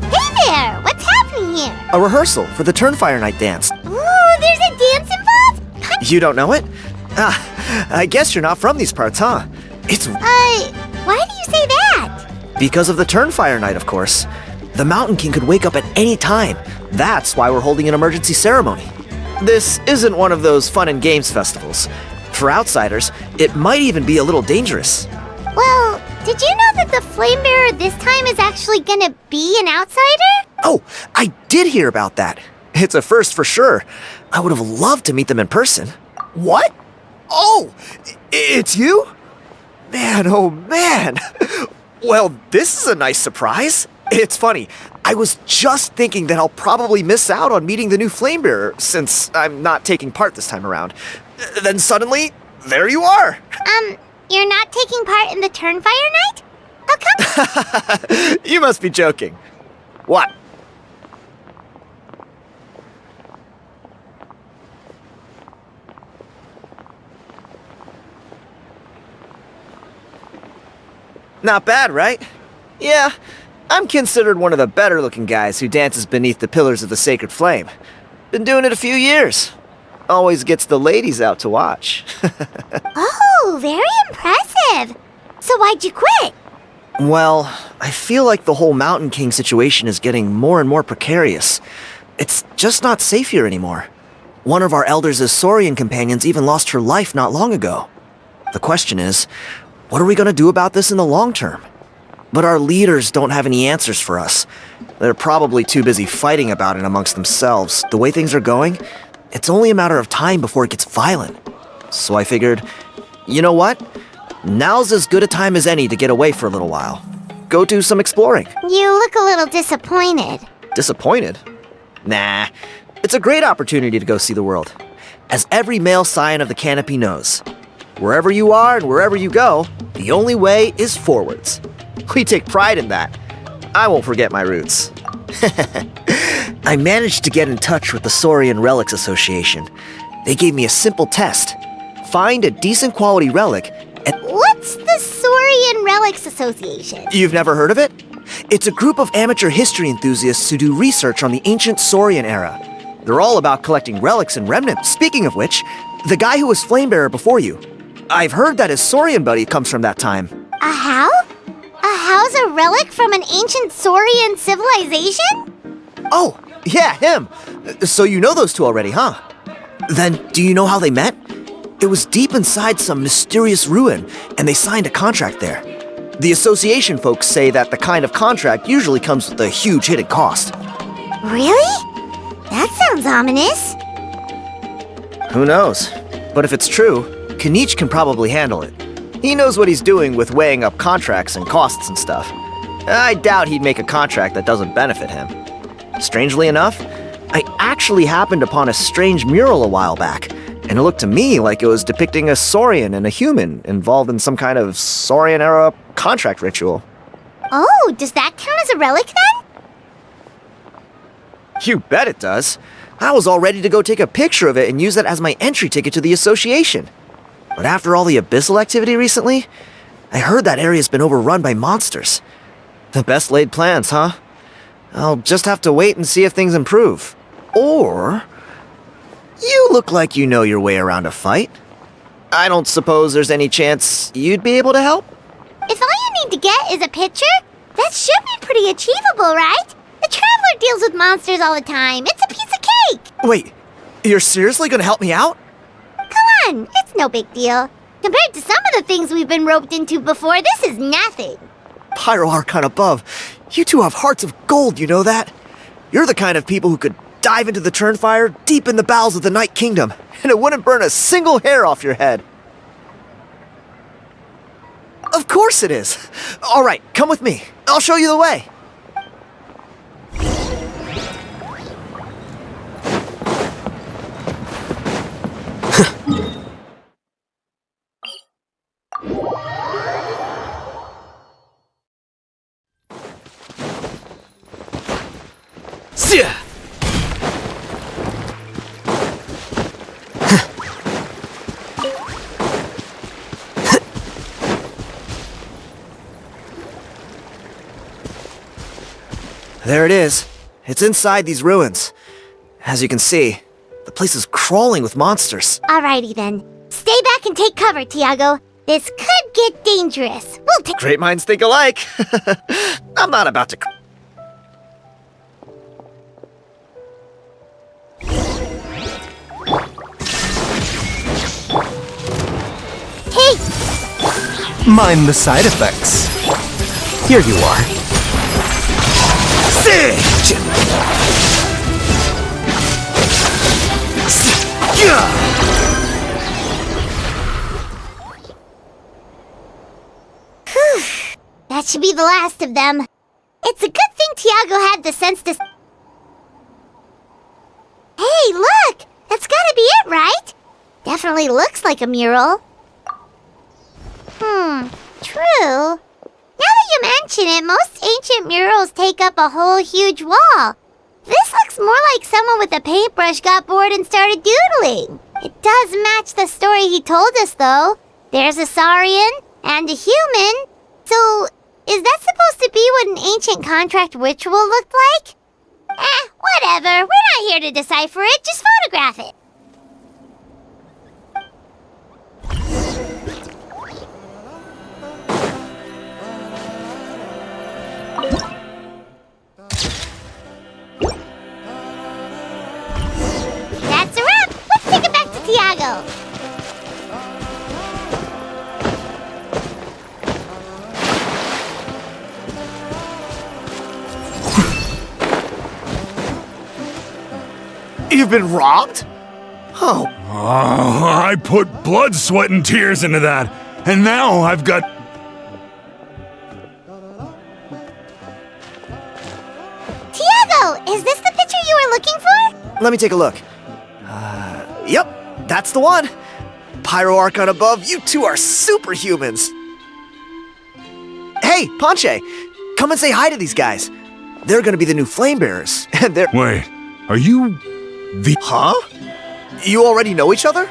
Hey there! What's happening here? A rehearsal for the Turnfire Night dance. Ooh, there's a dance involved? You don't know it? I guess you're not from these parts, huh? It's Why do you say that? because of the Turnfire Night, of course. The Mountain King could wake up at any time. That's why we're holding an emergency ceremony. This isn't one of those fun and games festivals. For outsiders, it might even be a little dangerous. Well, did you know that the flame bearer this time is actually gonna be an outsider? Oh, I did hear about that. It's a first for sure. I would have loved to meet them in person. What? Oh, it's you? Man, oh man. Well, this is a nice surprise. It's funny. I was just thinking that I'll probably miss out on meeting the new flame bearer since I'm not taking part this time around. Then suddenly, there you are. You're not taking part in the Turnfire night? How come? You must be joking. What? Not bad, right? Yeah, I'm considered one of the better-looking guys who dances beneath the pillars of the sacred flame. Been doing it a few years. Always gets the ladies out to watch. Oh, very impressive. So why'd you quit? Well, I feel like the whole Mountain King situation is getting more and more precarious. It's just not safe here anymore. One of our elders' Saurian companions even lost her life not long ago. The question is, what are we going to do about this in the long term? But our leaders don't have any answers for us. They're probably too busy fighting about it amongst themselves. The way things are going, it's only a matter of time before it gets violent. So I figured, you know what? Now's as good a time as any to get away for a little while. Go do some exploring. You look a little disappointed. Disappointed? Nah. It's a great opportunity to go see the world. As every male scion of the Canopy knows, wherever you are and wherever you go, the only way is forwards. We take pride in that. I won't forget my roots. I managed to get in touch with the Saurian Relics Association. They gave me a simple test. Find a decent quality relic and... What's the Saurian Relics Association? You've never heard of it? It's a group of amateur history enthusiasts who do research on the ancient Saurian era. They're all about collecting relics and remnants. Speaking of which, the guy who was Flamebearer before you, I've heard that his Saurian buddy comes from that time. A how? A how's a relic from an ancient Saurian civilization? Oh, yeah, him. So you know those two already, huh? Then, do you know how they met? It was deep inside some mysterious ruin, and they signed a contract there. The association folks say that the kind of contract usually comes with a huge hidden cost. Really? That sounds ominous. Who knows? But if it's true, Kinich can probably handle it. He knows what he's doing with weighing up contracts and costs and stuff. I doubt he'd make a contract that doesn't benefit him. Strangely enough, I actually happened upon a strange mural a while back, and it looked to me like it was depicting a Saurian and a human involved in some kind of Saurian-era contract ritual. Oh, does that count as a relic then? You bet it does. I was all ready to go take a picture of it and use it as my entry ticket to the association. But after all the abyssal activity recently, I heard that area's been overrun by monsters. The best laid plans, huh? I'll just have to wait and see if things improve. Or... you look like you know your way around a fight. I don't suppose there's any chance you'd be able to help? If all you need to get is a picture, that should be pretty achievable, right? The Traveler deals with monsters all the time. It's a piece of cake. Wait, you're seriously gonna help me out? Come on, it's no big deal. Compared to some of the things we've been roped into before, this is nothing. Pyro Archon above, you two have hearts of gold, you know that? You're the kind of people who could dive into the Turnfire deep in the bowels of the Night Kingdom, and it wouldn't burn a single hair off your head. Of course it is. All right, come with me. I'll show you the way. There it is. It's inside these ruins. As you can see, the place is crawling with monsters. Alrighty then. Stay back and take cover, Tiago. This could get dangerous. We'll take... Great minds think alike. I'm not about to... Hey! Mind the side effects. Here you are. Siege! That should be the last of them. It's a good thing Tiago had the sense to... Hey, look! That's gotta be it, right? Definitely looks like a mural. True. Now that you mention it, most ancient murals take up a whole huge wall. This looks more like someone with a paintbrush got bored and started doodling. It does match the story he told us, though. There's a Saurian and a human. So, Is that supposed to be what an ancient contract ritual looked like? Whatever. We're not here to decipher it. Just photograph it. That's a wrap. Let's take it back to Tiago. You've been robbed? Oh. I put blood, sweat, and tears into that, and now I've got... Tiago, is this the picture you were looking for? Let me take a look. Yep, that's the one. Pyro Archon above, you two are superhumans. Hey, Ponche, come and say hi to these guys. They're gonna be the new flame bearers, and they're... Wait, are you the... Huh? You already know each other?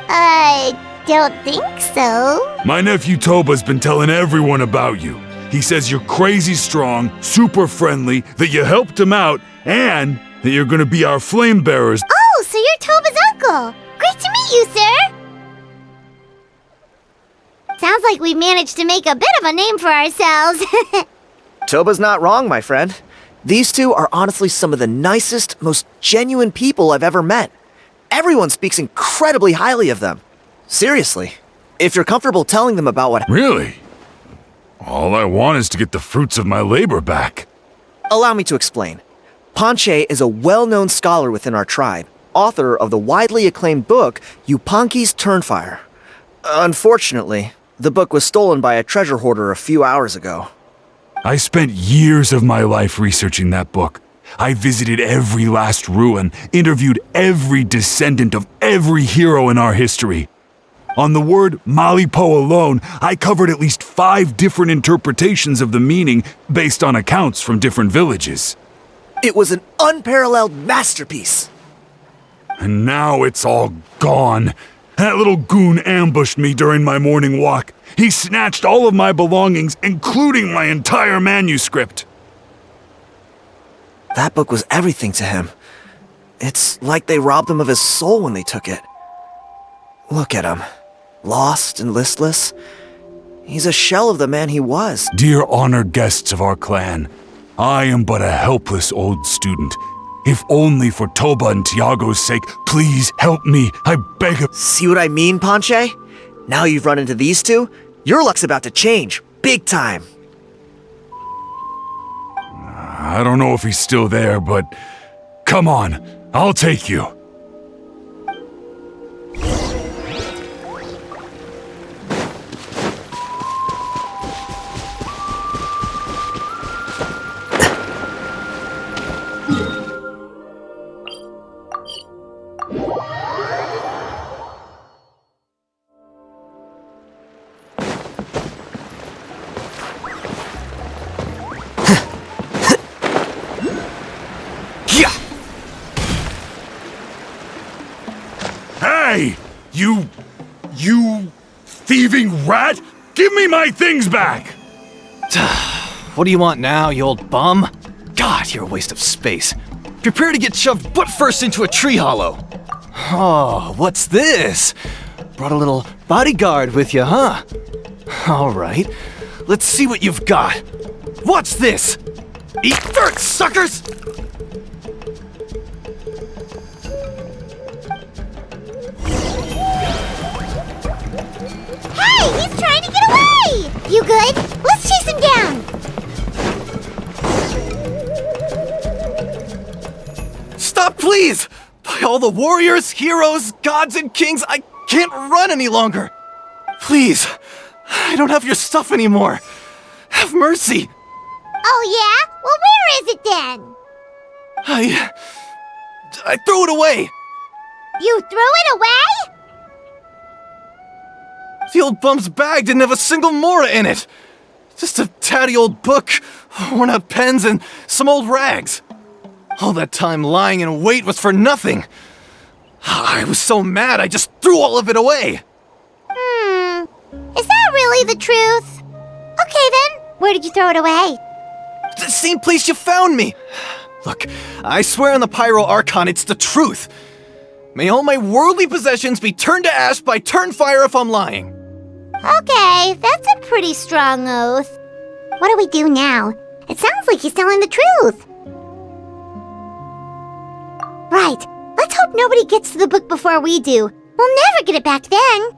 I don't think so. My nephew Toba's been telling everyone about you. He says you're crazy strong, super friendly, that you helped him out, and that you're gonna be our flame bearers. Oh, so you're Toba's uncle. Great to meet you, sir. Sounds like we managed to make a bit of a name for ourselves. Toba's not wrong, my friend. These two are honestly some of the nicest, most genuine people I've ever met. Everyone speaks incredibly highly of them. Seriously, if you're comfortable telling them about what... Really? All I want is to get the fruits of my labor back. Allow me to explain. Ponche is a well-known scholar within our tribe, author of the widely acclaimed book, Yupanqui's Turnfire. Unfortunately, the book was stolen by a treasure hoarder a few hours ago. I spent years of my life researching that book. I visited every last ruin, interviewed every descendant of every hero in our history. On the word Malipo alone, I covered at least 5 different interpretations of the meaning based on accounts from different villages. It was an unparalleled masterpiece. And now it's all gone. That little goon ambushed me during my morning walk. He snatched all of my belongings, including my entire manuscript. That book was everything to him. It's like they robbed him of his soul when they took it. Look at him. Lost and listless. He's a shell of the man he was. Dear honored guests of our clan, I am but a helpless old student. If only for Toba and Tiago's sake, please help me, I beg of— See what I mean, Ponche? Now you've run into these two, your luck's about to change, big time. I don't know if he's still there, but come on, I'll take you. Hey! You thieving rat! Give me my things back! What do you want now, you old bum? God, you're a waste of space. Prepare to get shoved butt first into a tree hollow. Oh, what's this? Brought a little bodyguard with you, huh? All right, let's see what you've got. What's this? Eat dirt, suckers! Hey, he's trying to get away! You good? Let's chase him down! Stop, please! By all the warriors, heroes, gods, and kings, I can't run any longer! Please, I don't have your stuff anymore. Have mercy! Oh yeah? Well, where is it then? I threw it away! You threw it away? The old bum's bag didn't have a single mora in it! Just a tatty old book, worn out pens, and some old rags. All that time lying in wait was for nothing. I was so mad I just threw all of it away. Is that really the truth? Okay then, Where did you throw it away? The same place you found me! Look, I swear on the Pyro Archon it's the truth! May all my worldly possessions be turned to ash by Turnfire if I'm lying! Okay, that's a pretty strong oath. What do we do now? It sounds like he's telling the truth. Right, let's hope nobody gets to the book before we do. We'll never get it back then.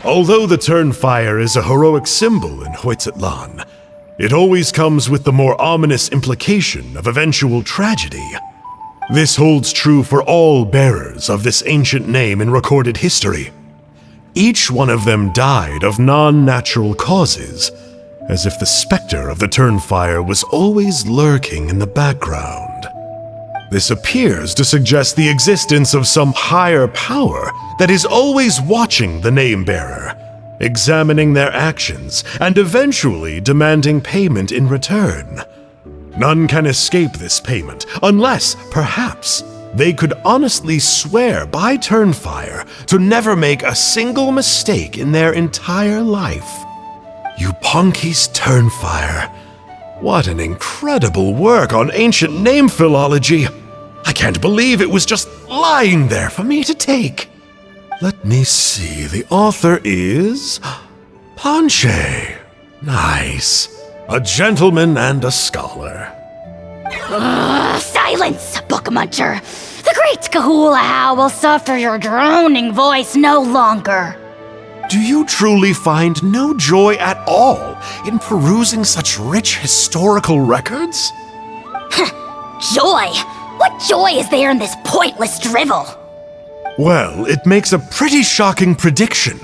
Although the Turnfire is a heroic symbol in Huitzatlan, it always comes with the more ominous implication of eventual tragedy. This holds true for all bearers of this ancient name in recorded history. Each one of them died of non-natural causes, as if the specter of the Turnfire was always lurking in the background. This appears to suggest the existence of some higher power that is always watching the name-bearer, examining their actions, and eventually demanding payment in return. None can escape this payment, unless, perhaps, they could honestly swear by Turnfire to never make a single mistake in their entire life. Yupanqui's Turnfire. What an incredible work on ancient name philology! I can't believe it was just lying there for me to take. Let me see, the author is... Panche. Nice. A gentleman and a scholar. Silence, book muncher! The great Kahulahau will suffer your droning voice no longer. Do you truly find no joy at all in perusing such rich historical records? Joy? What joy is there in this pointless drivel? Well, it makes a pretty shocking prediction.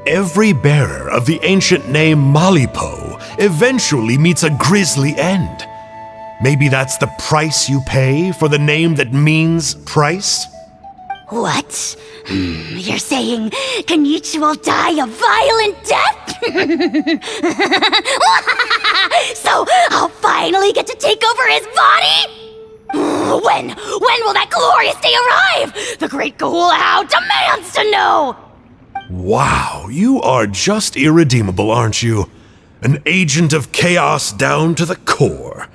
Every bearer of the ancient name Malipo eventually meets a grisly end. Maybe that's the price you pay for the name that means price? What? You're saying Kinich will die a violent death? So I'll finally get to take over his body? When will that glorious day arrive? The great Kahulahau demands to know! Wow, you are just irredeemable, aren't you? An agent of chaos down to the core.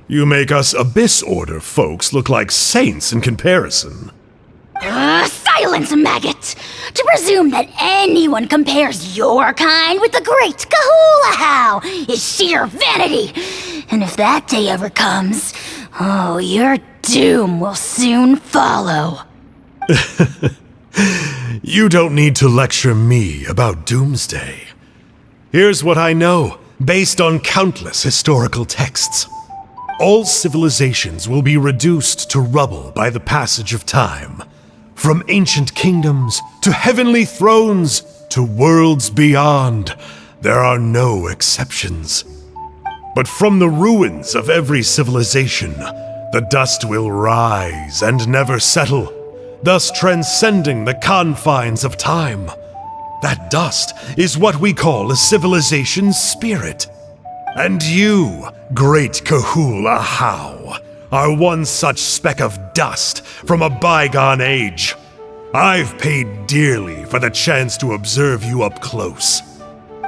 You make us Abyss Order folks look like saints in comparison. Silence, maggot! To presume that anyone compares your kind with the great Kahulahau is sheer vanity. And if that day ever comes, oh, your doom will soon follow. You don't need to lecture me about Doomsday. Here's what I know, based on countless historical texts. All civilizations will be reduced to rubble by the passage of time. From ancient kingdoms, to heavenly thrones, to worlds beyond, there are no exceptions. But from the ruins of every civilization, the dust will rise and never settle, thus transcending the confines of time. That dust is what we call a civilization's spirit. And you, great Kahulahau, are one such speck of dust from a bygone age. I've paid dearly for the chance to observe you up close.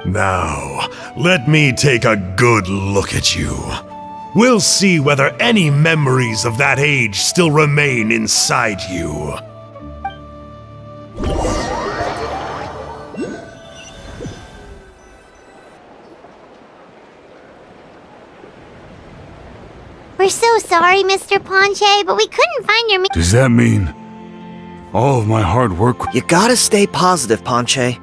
Now, let me take a good look at you. We'll see whether any memories of that age still remain inside you. We're so sorry, Mr. Panche, but we couldn't find your... Does that mean all of my hard work? You gotta stay positive, Panche.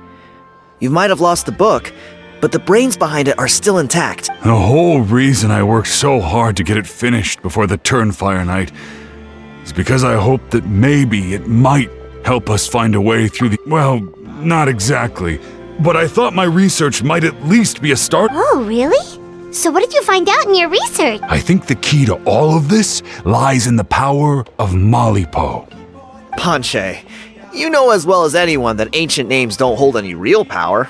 You might have lost the book, but the brains behind it are still intact. The whole reason I worked so hard to get it finished before the Turnfire night is because I hoped that maybe it might help us find a way through the... Well, not exactly, but I thought my research might at least be a start. Oh, really? So what did you find out in your research? I think the key to all of this lies in the power of Malipo. Panche, you know as well as anyone that ancient names don't hold any real power.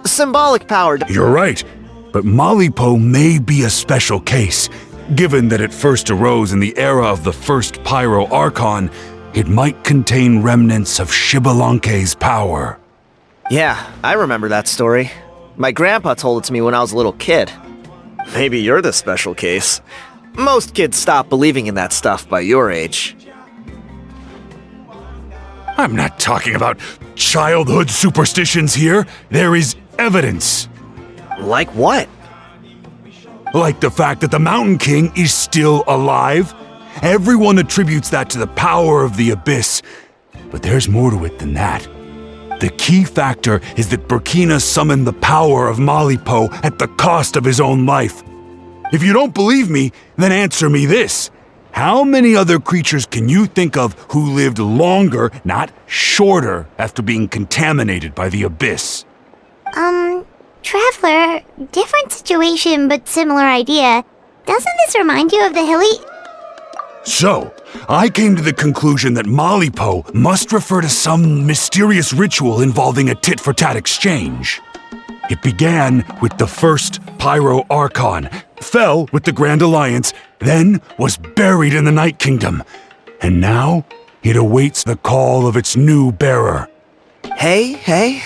Symbolic power. You're right, but Malipo may be a special case. Given that it first arose in the era of the first Pyro Archon, it might contain remnants of Xbalanque's power. Yeah, I remember that story. My grandpa told it to me when I was a little kid. Maybe you're the special case. Most kids stop believing in that stuff by your age. I'm not talking about childhood superstitions here. There is evidence. Like what? Like the fact that the Mountain King is still alive. Everyone attributes that to the power of the Abyss. But there's more to it than that. The key factor is that Burkina summoned the power of Malipo at the cost of his own life. If you don't believe me, then answer me this. How many other creatures can you think of who lived longer, not shorter, after being contaminated by the Abyss? Traveler, different situation but similar idea. Doesn't this remind you of the hilly... So, I came to the conclusion that Malipo must refer to some mysterious ritual involving a tit-for-tat exchange. It began with the first Pyro Archon, fell with the Grand Alliance, then was buried in the Night Kingdom, and now it awaits the call of its new bearer. Hey.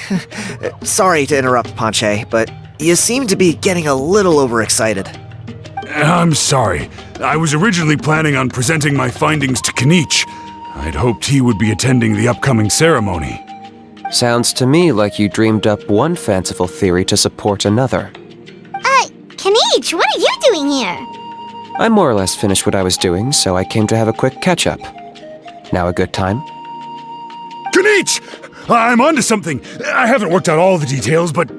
Sorry to interrupt, Ponche, but you seem to be getting a little overexcited. I'm sorry. I was originally planning on presenting my findings to Kinich. I'd hoped he would be attending the upcoming ceremony. Sounds to me like you dreamed up one fanciful theory to support another. Kinich, what are you doing here? I more or less finished what I was doing, so I came to have a quick catch-up. Now a good time? Kinich! I'm onto something. I haven't worked out all the details, but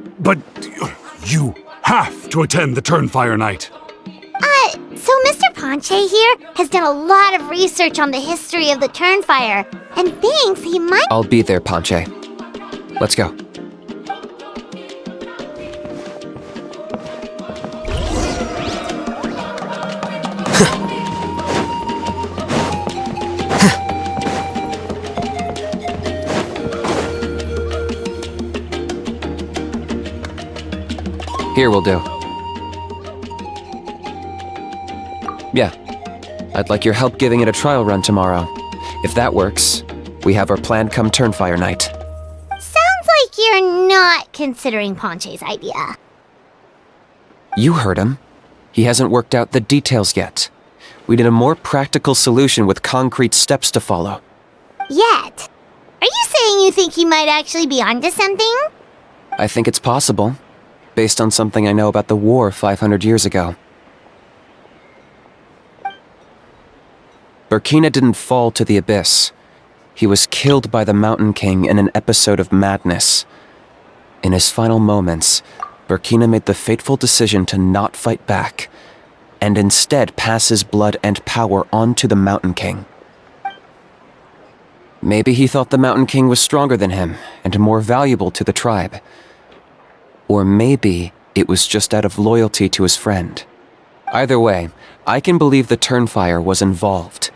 you have to attend the Turnfire night. So Mr. Ponche here has done a lot of research on the history of the Turnfire, and thinks he might... I'll be there, Ponche. Let's go. Here will do. Yeah. I'd like your help giving it a trial run tomorrow. If that works, we have our plan come Turnfire night. Sounds like you're not considering Ponche's idea. You heard him. He hasn't worked out the details yet. We need a more practical solution with concrete steps to follow. Yet? Are you saying you think he might actually be onto something? I think it's possible, based on something I know about the war 500 years ago. Burkina didn't fall to the Abyss. He was killed by the Mountain King in an episode of madness. In his final moments, Burkina made the fateful decision to not fight back, and instead pass his blood and power on to the Mountain King. Maybe he thought the Mountain King was stronger than him, and more valuable to the tribe. Or maybe it was just out of loyalty to his friend. Either way, I can believe the Turnfire was involved.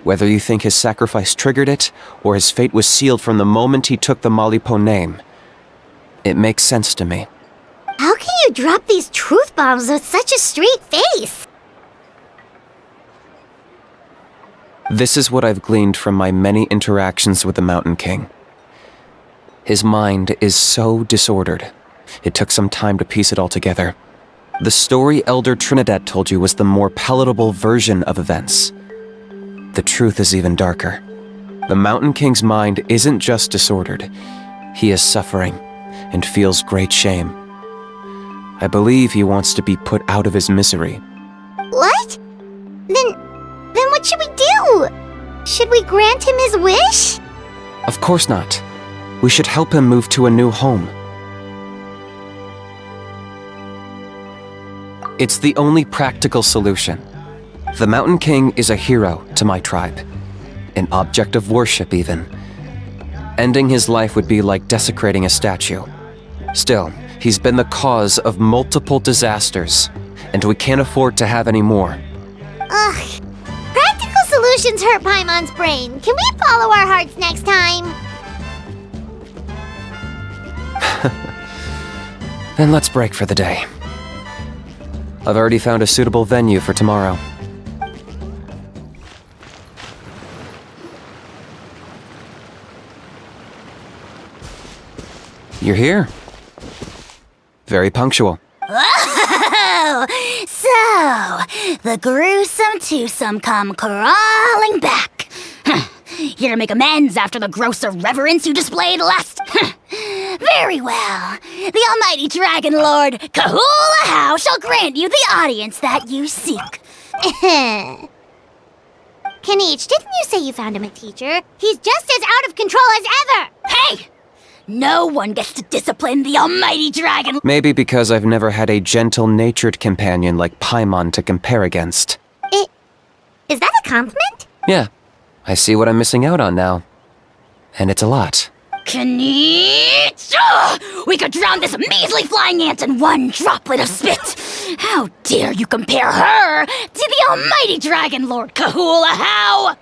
Whether you think his sacrifice triggered it, or his fate was sealed from the moment he took the Malipo name, it makes sense to me. How can you drop these truth bombs with such a straight face? This is what I've gleaned from my many interactions with the Mountain King. His mind is so disordered. It took some time to piece it all together. The story Elder Trinidad told you was the more palatable version of events. The truth is even darker. The Mountain King's mind isn't just disordered. He is suffering and feels great shame. I believe he wants to be put out of his misery. What? Then what should we do? Should we grant him his wish? Of course not. We should help him move to a new home. It's the only practical solution. The Mountain King is a hero to my tribe. An object of worship, even. Ending his life would be like desecrating a statue. Still, he's been the cause of multiple disasters, and we can't afford to have any more. Ugh. Practical solutions hurt Paimon's brain. Can we follow our hearts next time? Then let's break for the day. I've already found a suitable venue for tomorrow. You're here. Very punctual. Oh, so the gruesome twosome come crawling back. Here to make amends after the gross irreverence you displayed last. Very well. The almighty Dragon Lord Kahula How shall grant you the audience that you seek. Kinich, didn't you say you found him a teacher? He's just as out of control as ever! Hey! No one gets to discipline the almighty dragon. Maybe because I've never had a gentle-natured companion like Paimon to compare against. Is that a compliment? Yeah, I see what I'm missing out on now. And it's a lot. Kinich! We could drown this measly flying ant in one droplet of spit! How dare you compare her to the almighty Dragon Lord Kahula How!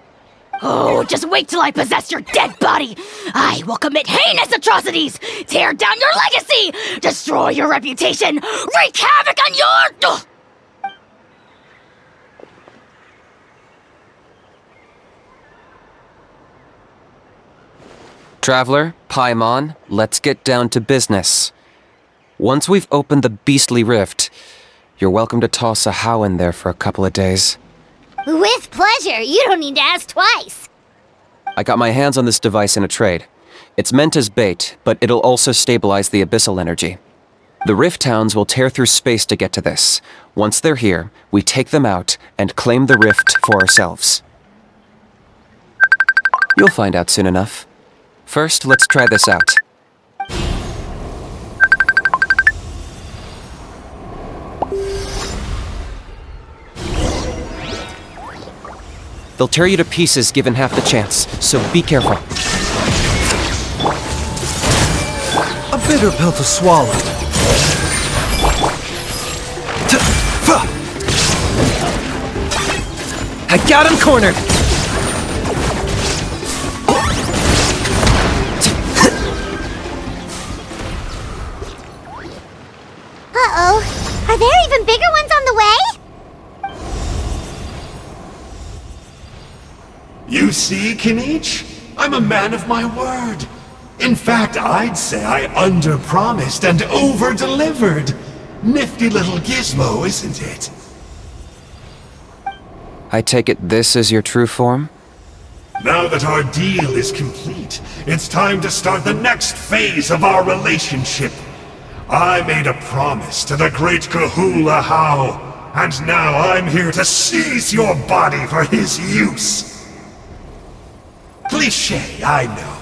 Oh, just wait till I possess your dead body! I will commit heinous atrocities! Tear down your legacy! Destroy your reputation! Wreak havoc on your... Traveler, Paimon, let's get down to business. Once we've opened the beastly rift, you're welcome to toss a How in there for a couple of days. With pleasure. You don't need to ask twice. I got my hands on this device in a trade. It's meant as bait, but it'll also stabilize the abyssal energy. The Rift Towns will tear through space to get to this. Once they're here, we take them out and claim the rift for ourselves. You'll find out soon enough. First, let's try this out. They'll tear you to pieces given half the chance, so be careful. A bitter pill to swallow. I got him cornered! Uh-oh. Are there even bigger ones on the way? You see, Kinich? I'm a man of my word. In fact, I'd say I under-promised and over-delivered. Nifty little gizmo, isn't it? I take it this is your true form? Now that our deal is complete, it's time to start the next phase of our relationship. I made a promise to the great Kahula How, and now I'm here to seize your body for his use. Cliché, I know.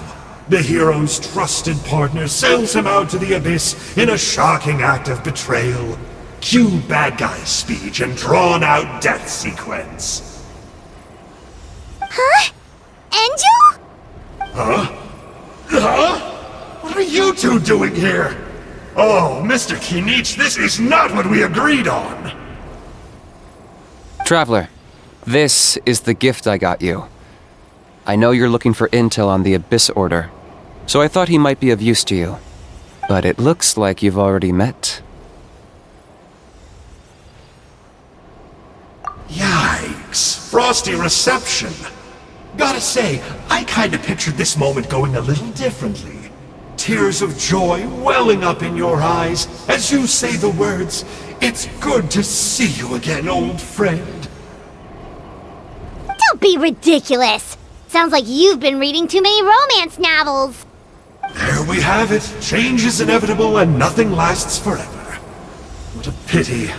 The hero's trusted partner sells him out to the abyss in a shocking act of betrayal. Cue bad guy speech and drawn-out death sequence. Huh? Angel? Huh? Huh? What are you two doing here? Oh, Mr. Kinich, this is not what we agreed on! Traveler, this is the gift I got you. I know you're looking for intel on the Abyss Order, so I thought he might be of use to you. But it looks like you've already met. Yikes. Frosty reception. Gotta say, I kinda pictured this moment going a little differently. Tears of joy welling up in your eyes as you say the words, "It's good to see you again, old friend." Don't be ridiculous. Sounds like you've been reading too many romance novels. There we have it. Change is inevitable and nothing lasts forever. What a pity.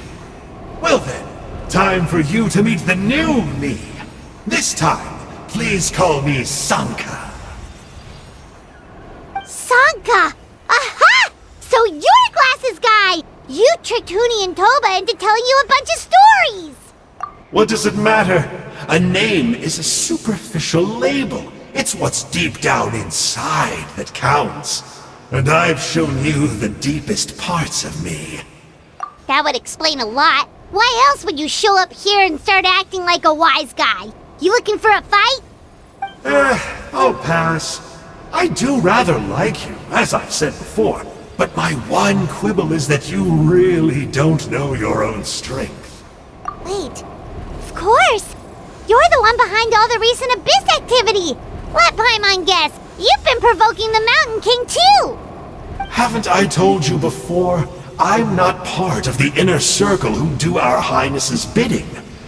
Well then, time for you to meet the new me. This time, please call me Sanka. Sanka! Aha! So you're a glasses guy! You tricked Huni and Toba into telling you a bunch of stories! What does it matter? A name is a superficial label. It's what's deep down inside that counts. And I've shown you the deepest parts of me. That would explain a lot. Why else would you show up here and start acting like a wise guy? You looking for a fight? I'll pass. I do rather like you, as I've said before. But my one quibble is that you really don't know your own strength. Wait, of course! You're the one behind all the recent Abyss activity! Let Paimon guess, you've been provoking the Mountain King too! Haven't I told you before? I'm not part of the inner circle who do our Highness's bidding.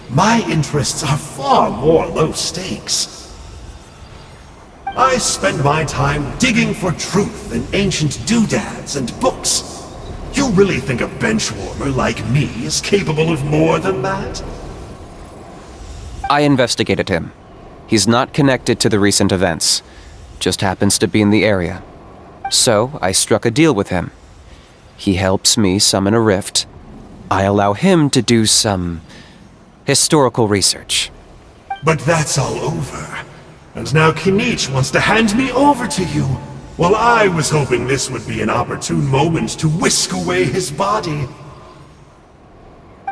My interests are far more low stakes. I spend my time digging for truth in ancient doodads and books. You really think a benchwarmer like me is capable of more than that? I investigated him. He's not connected to the recent events. Just happens to be in the area. So, I struck a deal with him. He helps me summon a rift. I allow him to do some historical research. But that's all over. And now Kinich wants to hand me over to you. Well, I was hoping this would be an opportune moment to whisk away his body.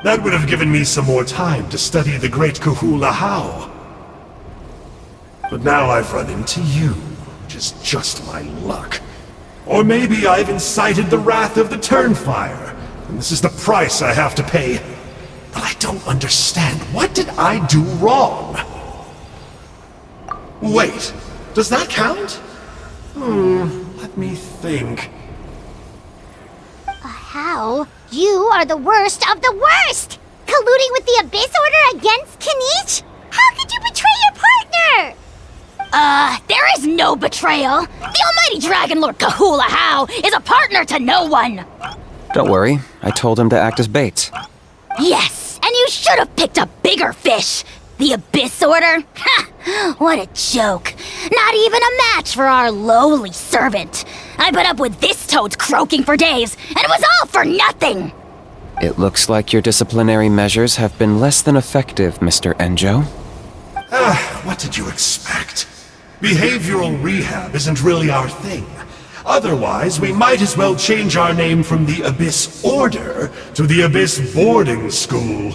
That would have given me some more time to study the great Kahula How. But now I've run into you, which is just my luck. Or maybe I've incited the wrath of the Turnfire, and this is the price I have to pay. But I don't understand. What did I do wrong? Wait, does that count? Let me think. How? You are the worst of the worst! Colluding with the Abyss Order against Kinich? How could you betray your partner? There is no betrayal. The almighty Dragon Lord Kahula How is a partner to no one. Don't worry, I told him to act as bait. Yes, and you should have picked a bigger fish. The Abyss Order? Ha! What a joke. Not even a match for our lowly servant. I put up with this toad's croaking for days, and it was all for nothing. It looks like your disciplinary measures have been less than effective, Mr. Enjo. What did you expect? Behavioral rehab isn't really our thing. Otherwise, we might as well change our name from the Abyss Order to the Abyss Boarding School.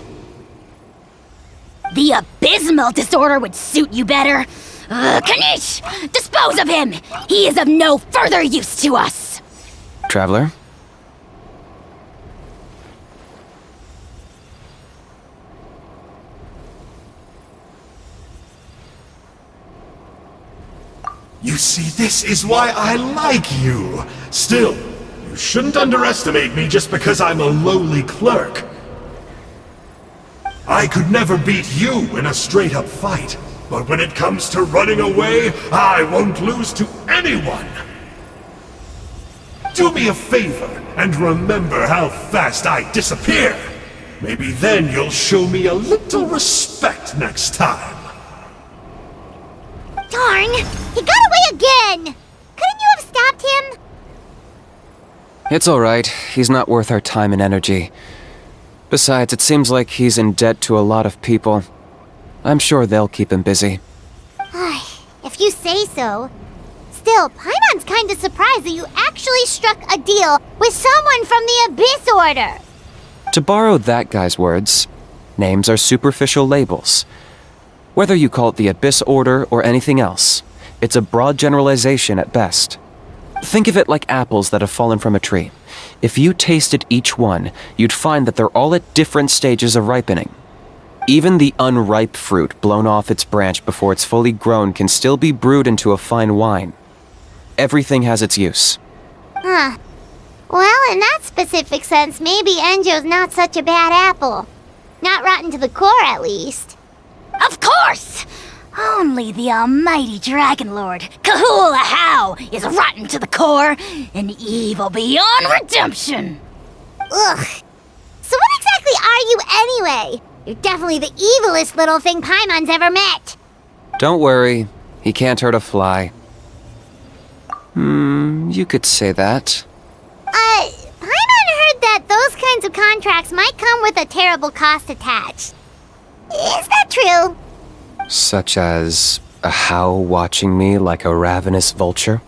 The abysmal disorder would suit you better. Kinich! Dispose of him! He is of no further use to us! Traveler? You see, this is why I like you. Still, you shouldn't underestimate me just because I'm a lowly clerk. I could never beat you in a straight-up fight, but when it comes to running away, I won't lose to anyone! Do me a favor, and remember how fast I disappear! Maybe then you'll show me a little respect next time. Darn! He got away again! Couldn't you have stopped him? It's alright. He's not worth our time and energy. Besides, it seems like he's in debt to a lot of people. I'm sure they'll keep him busy. If you say so. Still, Paimon's kinda surprised that you actually struck a deal with someone from the Abyss Order. To borrow that guy's words, names are superficial labels. Whether you call it the Abyss Order or anything else, it's a broad generalization at best. Think of it like apples that have fallen from a tree. If you tasted each one, you'd find that they're all at different stages of ripening. Even the unripe fruit blown off its branch before it's fully grown can still be brewed into a fine wine. Everything has its use. Huh. Well, in that specific sense, maybe Enjo's not such a bad apple. Not rotten to the core, at least. Of course! Only the almighty Dragon Lord, Kahula How, is rotten to the core and evil beyond redemption. Ugh. So what exactly are you anyway? You're definitely the evilest little thing Paimon's ever met. Don't worry, he can't hurt a fly. You could say that. Paimon heard that those kinds of contracts might come with a terrible cost attached. Is that true? Such as a How watching me like a ravenous vulture?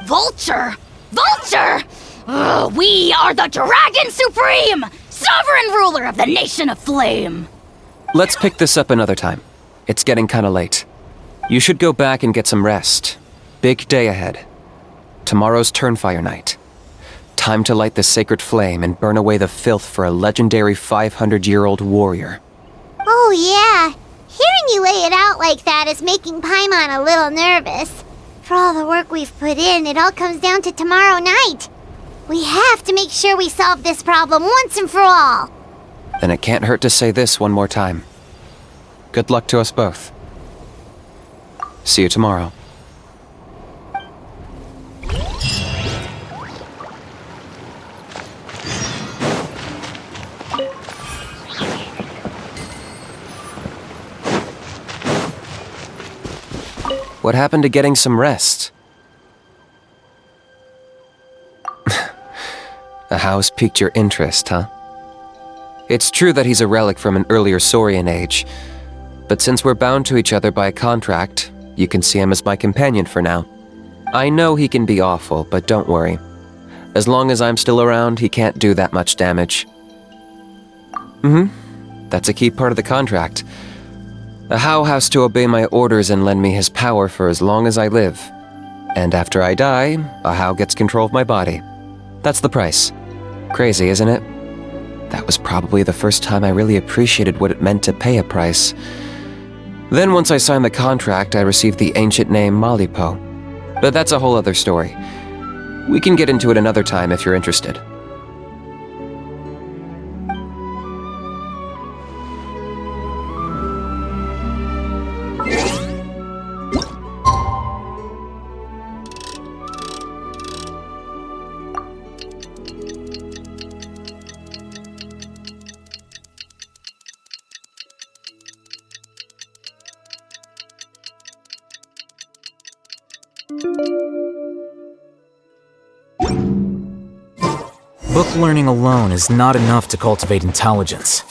Vulture? Vulture? We are the Dragon Supreme, sovereign ruler of the Nation of Flame. Let's pick this up another time. It's getting kinda late. You should go back and get some rest. Big day ahead. Tomorrow's Turnfire night. Time to light the sacred flame and burn away the filth for a legendary 500-year-old warrior. Oh yeah, hearing you lay it out like that is making Paimon a little nervous. For all the work we've put in, it all comes down to tomorrow night. We have to make sure we solve this problem once and for all. Then it can't hurt to say this one more time. Good luck to us both. See you tomorrow. What happened to getting some rest? A house piqued your interest, huh? It's true that he's a relic from an earlier Saurian age, but since we're bound to each other by a contract, you can see him as my companion for now. I know he can be awful, but don't worry. As long as I'm still around, he can't do that much damage. That's a key part of the contract. A How has to obey my orders and lend me his power for as long as I live. And after I die, a How gets control of my body. That's the price. Crazy, isn't it? That was probably the first time I really appreciated what it meant to pay a price. Then once I signed the contract, I received the ancient name Malipo. But that's a whole other story. We can get into it another time if you're interested. Book learning alone is not enough to cultivate intelligence.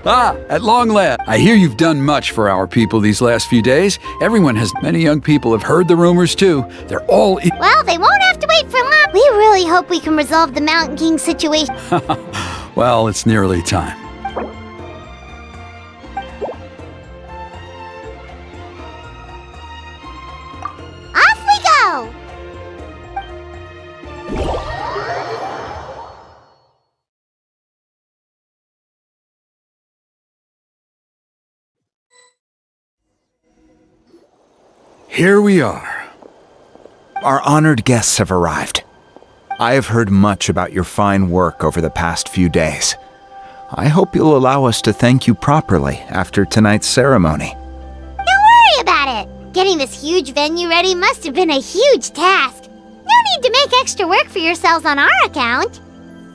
Ah, at long last. I hear you've done much for our people these last few days. Everyone has. Many young people have heard the rumors too. They're all. Well, they won't have to wait for long. We really hope we can resolve the Mountain King situation. Well, it's nearly time. Off we go! Here we are. Our honored guests have arrived. I have heard much about your fine work over the past few days. I hope you'll allow us to thank you properly after tonight's ceremony. Don't worry about it. Getting this huge venue ready must have been a huge task. No need to make extra work for yourselves on our account.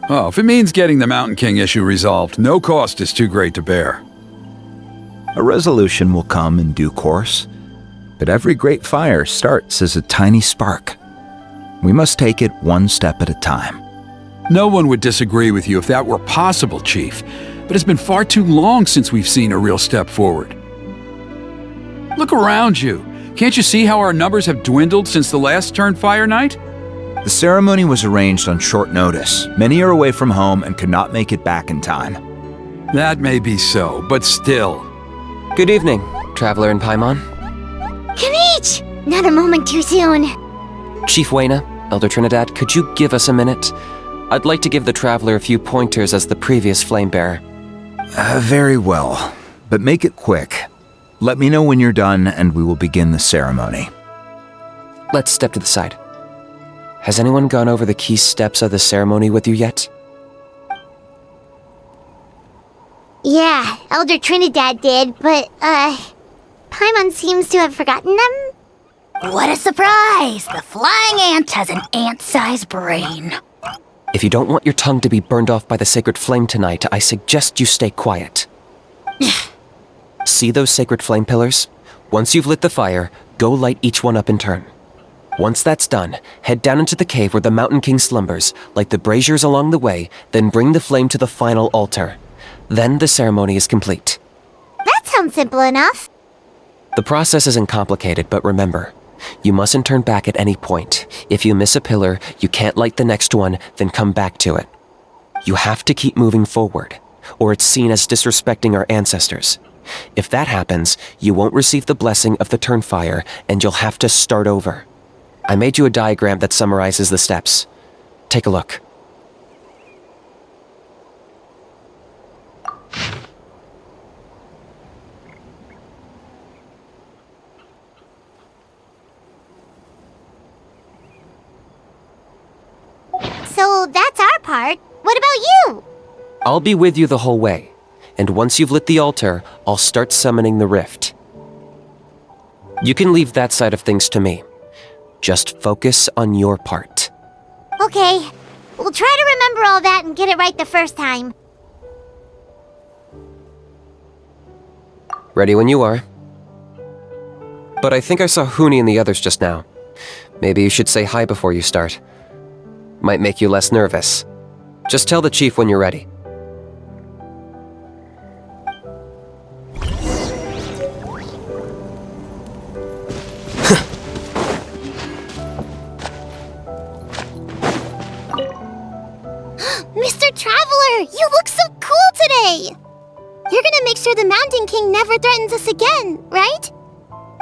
Oh, if it means getting the Mountain King issue resolved, no cost is too great to bear. A resolution will come in due course, but every great fire starts as a tiny spark. We must take it one step at a time. No one would disagree with you if that were possible, Chief, but it's been far too long since we've seen a real step forward. Look around you. Can't you see how our numbers have dwindled since the last Turnfire night? The ceremony was arranged on short notice. Many are away from home and could not make it back in time. That may be so, but still. Good evening, Traveler and Paimon. Kinich! Not a moment too soon. Chief Wayna, Elder Trinidad, could you give us a minute? I'd like to give the Traveler a few pointers as the previous Flamebearer. Very well, but make it quick. Let me know when you're done and we will begin the ceremony. Let's step to the side. Has anyone gone over the key steps of the ceremony with you yet? Yeah, Elder Trinidad did, but, Paimon seems to have forgotten them. What a surprise! The flying ant has an ant-sized brain. If you don't want your tongue to be burned off by the sacred flame tonight, I suggest you stay quiet. See those sacred flame pillars? Once you've lit the fire, go light each one up in turn. Once that's done, head down into the cave where the Mountain King slumbers, light the braziers along the way, then bring the flame to the final altar. Then the ceremony is complete. That sounds simple enough. The process isn't complicated, but remember, You mustn't turn back at any point. If you miss a pillar, you can't light the next one, then come back to it. You have to keep moving forward, or it's seen as disrespecting our ancestors. If that happens, you won't receive the blessing of the Turnfire, and you'll have to start over. I made you a diagram that summarizes the steps. Take a look. So that's our part. What about you? I'll be with you the whole way, and once you've lit the altar, I'll start summoning the rift. You can leave that side of things to me. Just focus on your part. Okay. We'll try to remember all that and get it right the first time. Ready when you are. But I think I saw Huni and the others just now. Maybe you should say hi before you start. Might make you less nervous. Just tell the chief when you're ready. Mr. Traveler, you look so cool today! You're gonna make sure the Mountain King never threatens us again, right?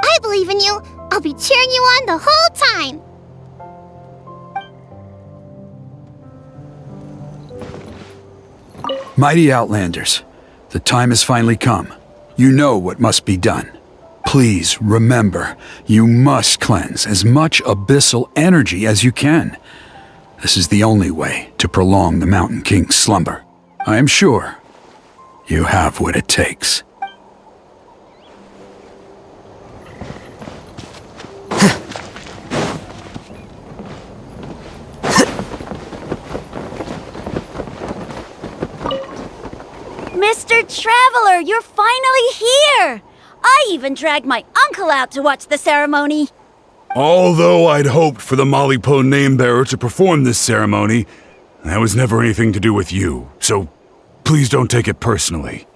I believe in you. I'll be cheering you on the whole time. Mighty Outlanders, the time has finally come. You know what must be done. Please remember, you must cleanse as much abyssal energy as you can. This is the only way to prolong the Mountain King's slumber. I am sure you have what it takes. Mr. Traveler, you're finally here! I even dragged my uncle out to watch the ceremony. Although I'd hoped for the Malipo name-bearer to perform this ceremony, that was never anything to do with you, so please don't take it personally.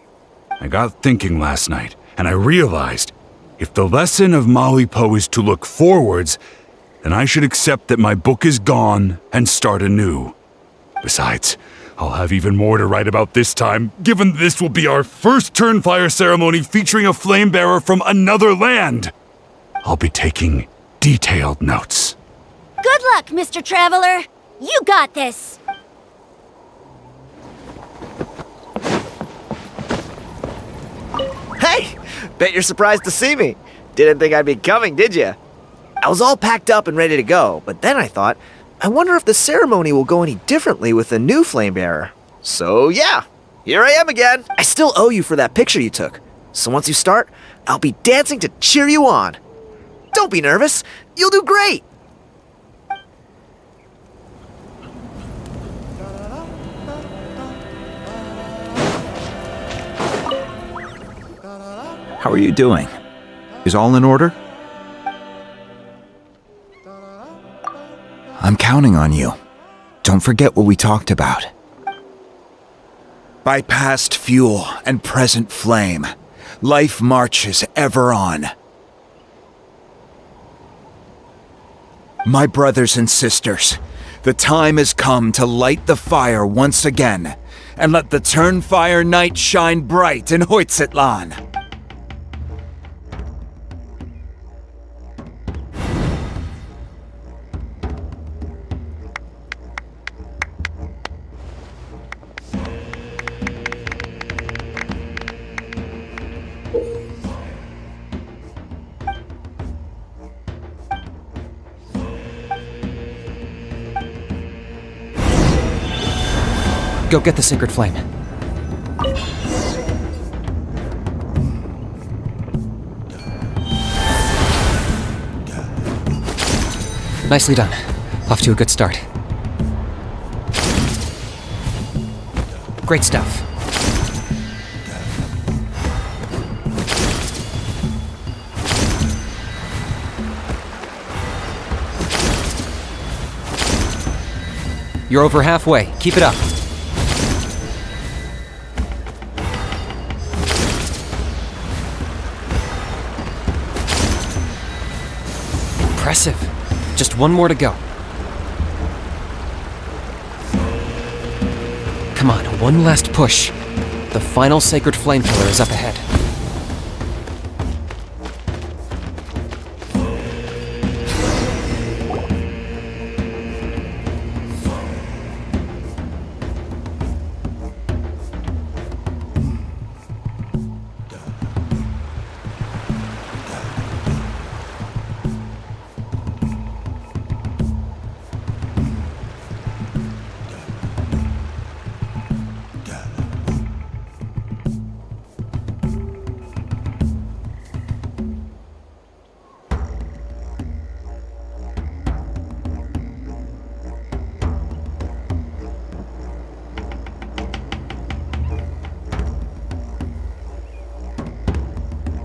I got thinking last night, and I realized if the lesson of Malipo is to look forwards, then I should accept that my book is gone and start anew. Besides, I'll have even more to write about this time, given this will be our first Turnfire ceremony featuring a flame-bearer from another land. I'll be taking detailed notes. Good luck, Mr. Traveler. You got this. Hey! Bet you're surprised to see me. Didn't think I'd be coming, did you? I was all packed up and ready to go, but then I thought, I wonder if the ceremony will go any differently with the new flame bearer. So yeah, here I am again. I still owe you for that picture you took. So once you start, I'll be dancing to cheer you on. Don't be nervous. You'll do great. How are you doing? Is all in order? I'm counting on you. Don't forget what we talked about. By past fuel and present flame, life marches ever on. My brothers and sisters, the time has come to light the fire once again, and let the Turnfire night shine bright in Hoytzitlan. Go get the sacred flame. Nicely done. Off to a good start. Great stuff. You're over halfway. Keep it up. impressive. Just one more to go. Come on, one last push. The final sacred flame pillar is up ahead.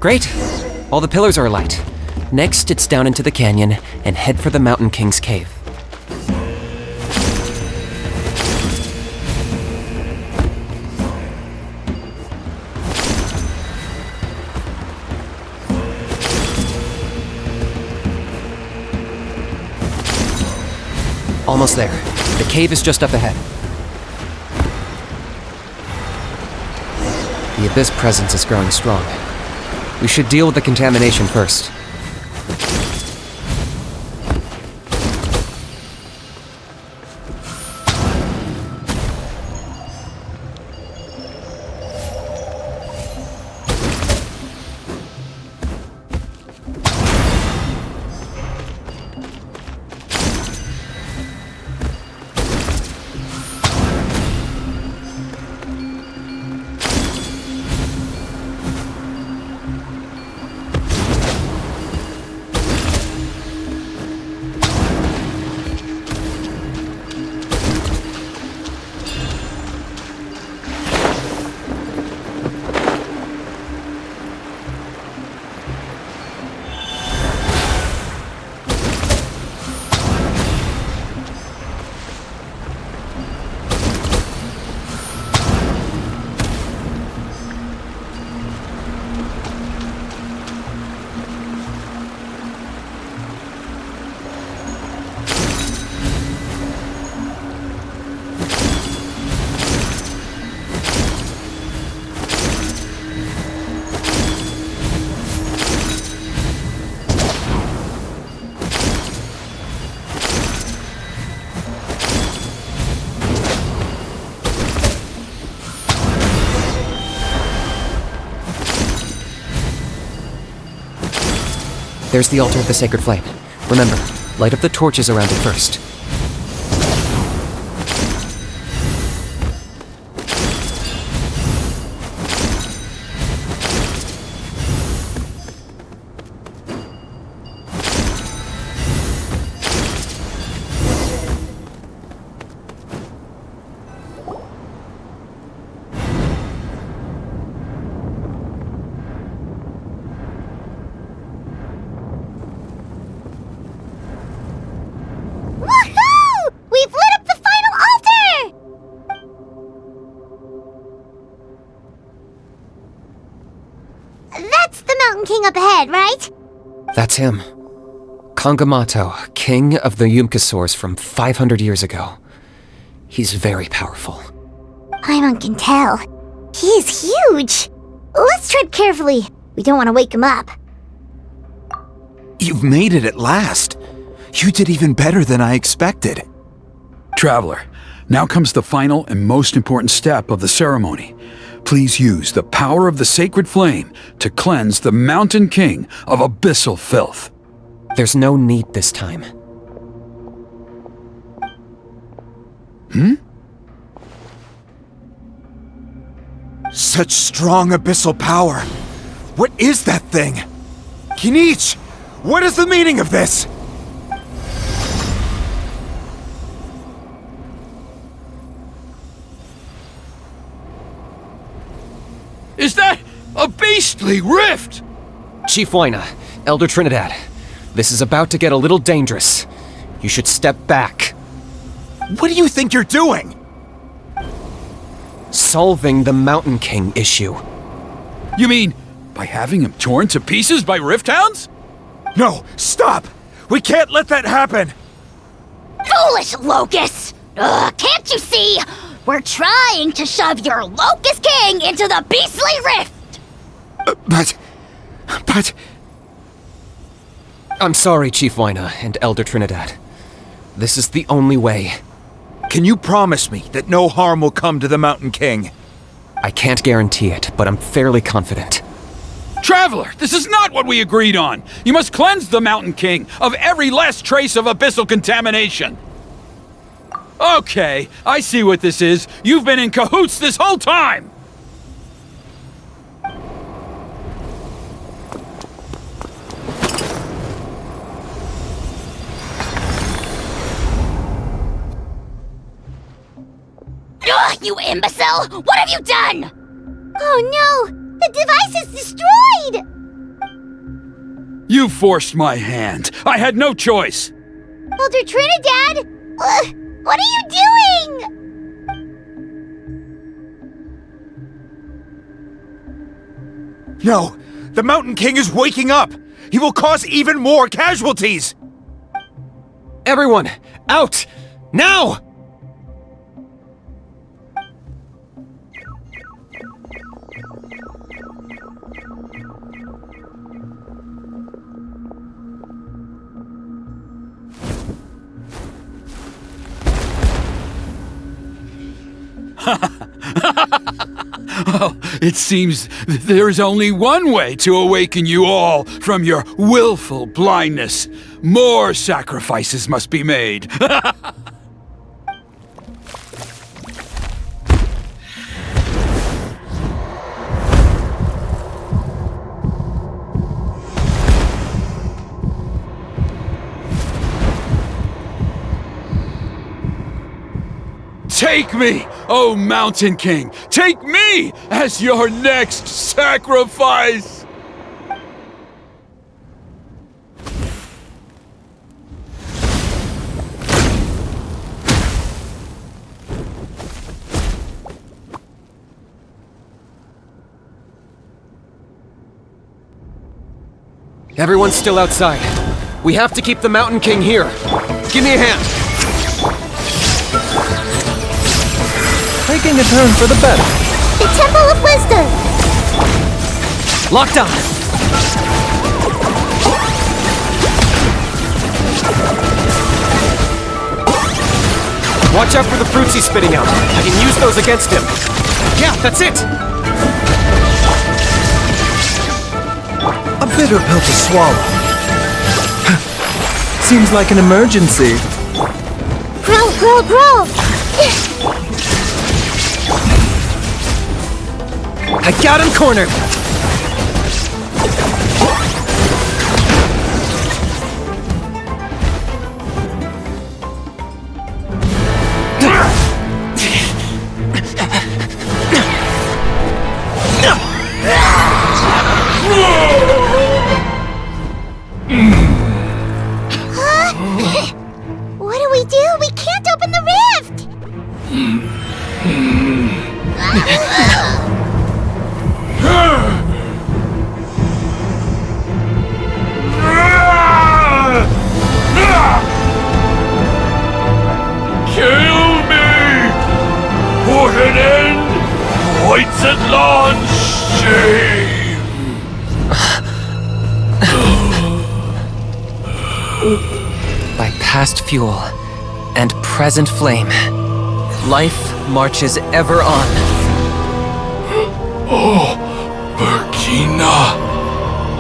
Great! All the pillars are alight. Next, it's down into the canyon and head for the Mountain King's cave. Almost there. The cave is just up ahead. The Abyss presence is growing strong. We should deal with the contamination first. There's the altar of the sacred flame. Remember, light up the torches around it first. Woohoo! We've lit up the final altar! That's the Mountain King up ahead, right? That's him. Kangamato, king of the Yupanqui from 500 years ago. He's very powerful. Paimon can tell. He is huge. Let's tread carefully. We don't want to wake him up. You've made it at last. You did even better than I expected. Traveler, now comes the final and most important step of the ceremony. Please use the power of the sacred flame to cleanse the Mountain King of abyssal filth. There's no need this time. Such strong abyssal power. What is that thing? Kinich, what is the meaning of this? Is that a beastly rift? Chief Huayna, Elder Trinidad, this is about to get a little dangerous. You should step back. What do you think you're doing? Solving the Mountain King issue. You mean by having him torn to pieces by rift hounds? No, stop! We can't let that happen! Foolish Locust! Ugh, can't you see? We're trying to shove your Locust King into the beastly rift! But... I'm sorry, Chief Wyna and Elder Trinidad. This is the only way. Can you promise me that no harm will come to the Mountain King? I can't guarantee it, but I'm fairly confident. Traveler, this is not what we agreed on! You must cleanse the Mountain King of every last trace of abyssal contamination! Okay, I see what this is. You've been in cahoots this whole time! Ugh, you imbecile! What have you done? Oh no! The device is destroyed! You forced my hand. I had no choice. Elder Trinidad! What are you doing? No! The Mountain King is waking up! He will cause even more casualties! Everyone, out! Now! Oh, it seems there's only one way to awaken you all from your willful blindness. More sacrifices must be made. Take me, O Mountain King! Take me as your next sacrifice! Everyone's still outside. We have to keep the Mountain King here. Give me a hand. Taking a turn for the better. The Temple of Wisdom! Locked on. Watch out for the fruits he's spitting out. I can use those against him. Yeah, that's it. A bitter pill to swallow. Seems like an emergency. Grow! I got him cornered! What do we do? We can't open the rift! Kill me! Put an end to White's Atlan's shame! By past fuel and present flame, life marches ever on. Oh, Burkina,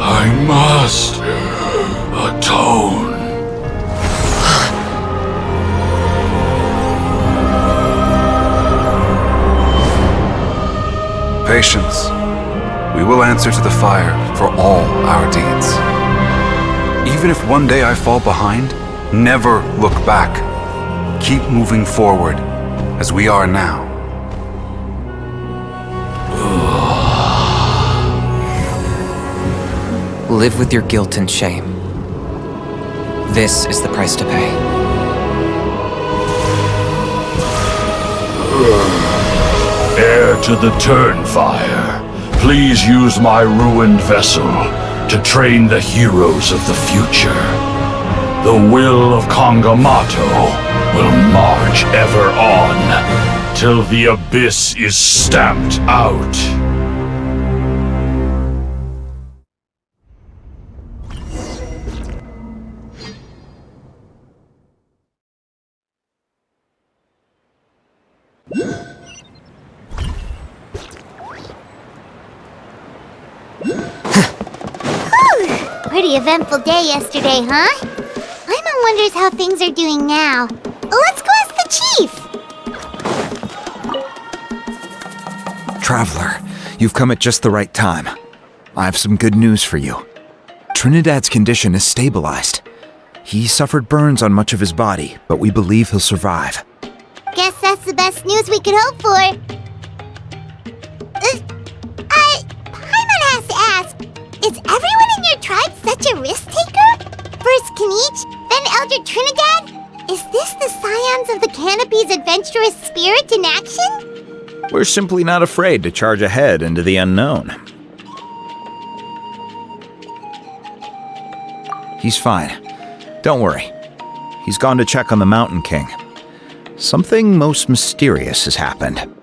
I must atone. Patience. We will answer to the fire for all our deeds. Even if one day I fall behind, never look back. Keep moving forward, as we are now. Live with your guilt and shame. This is the price to pay. Heir to the Turnfire, please use my ruined vessel to train the heroes of the future. The will of Kangamato will march ever on, till the abyss is stamped out. Pretty eventful day yesterday, huh? Paimon wonders how things are doing now. Let's go ask the chief! Traveler, you've come at just the right time. I have some good news for you. Trinidad's condition is stabilized. He suffered burns on much of his body, but we believe he'll survive. Guess that's the best news we could hope for. Paimon has to ask, is everyone in your tribe such a risk-taker? First Kinich, then Elder Trinidad? Is this the Scions of the Canopy's adventurous spirit in action? We're simply not afraid to charge ahead into the unknown. He's fine. Don't worry. He's gone to check on the Mountain King. Something most mysterious has happened.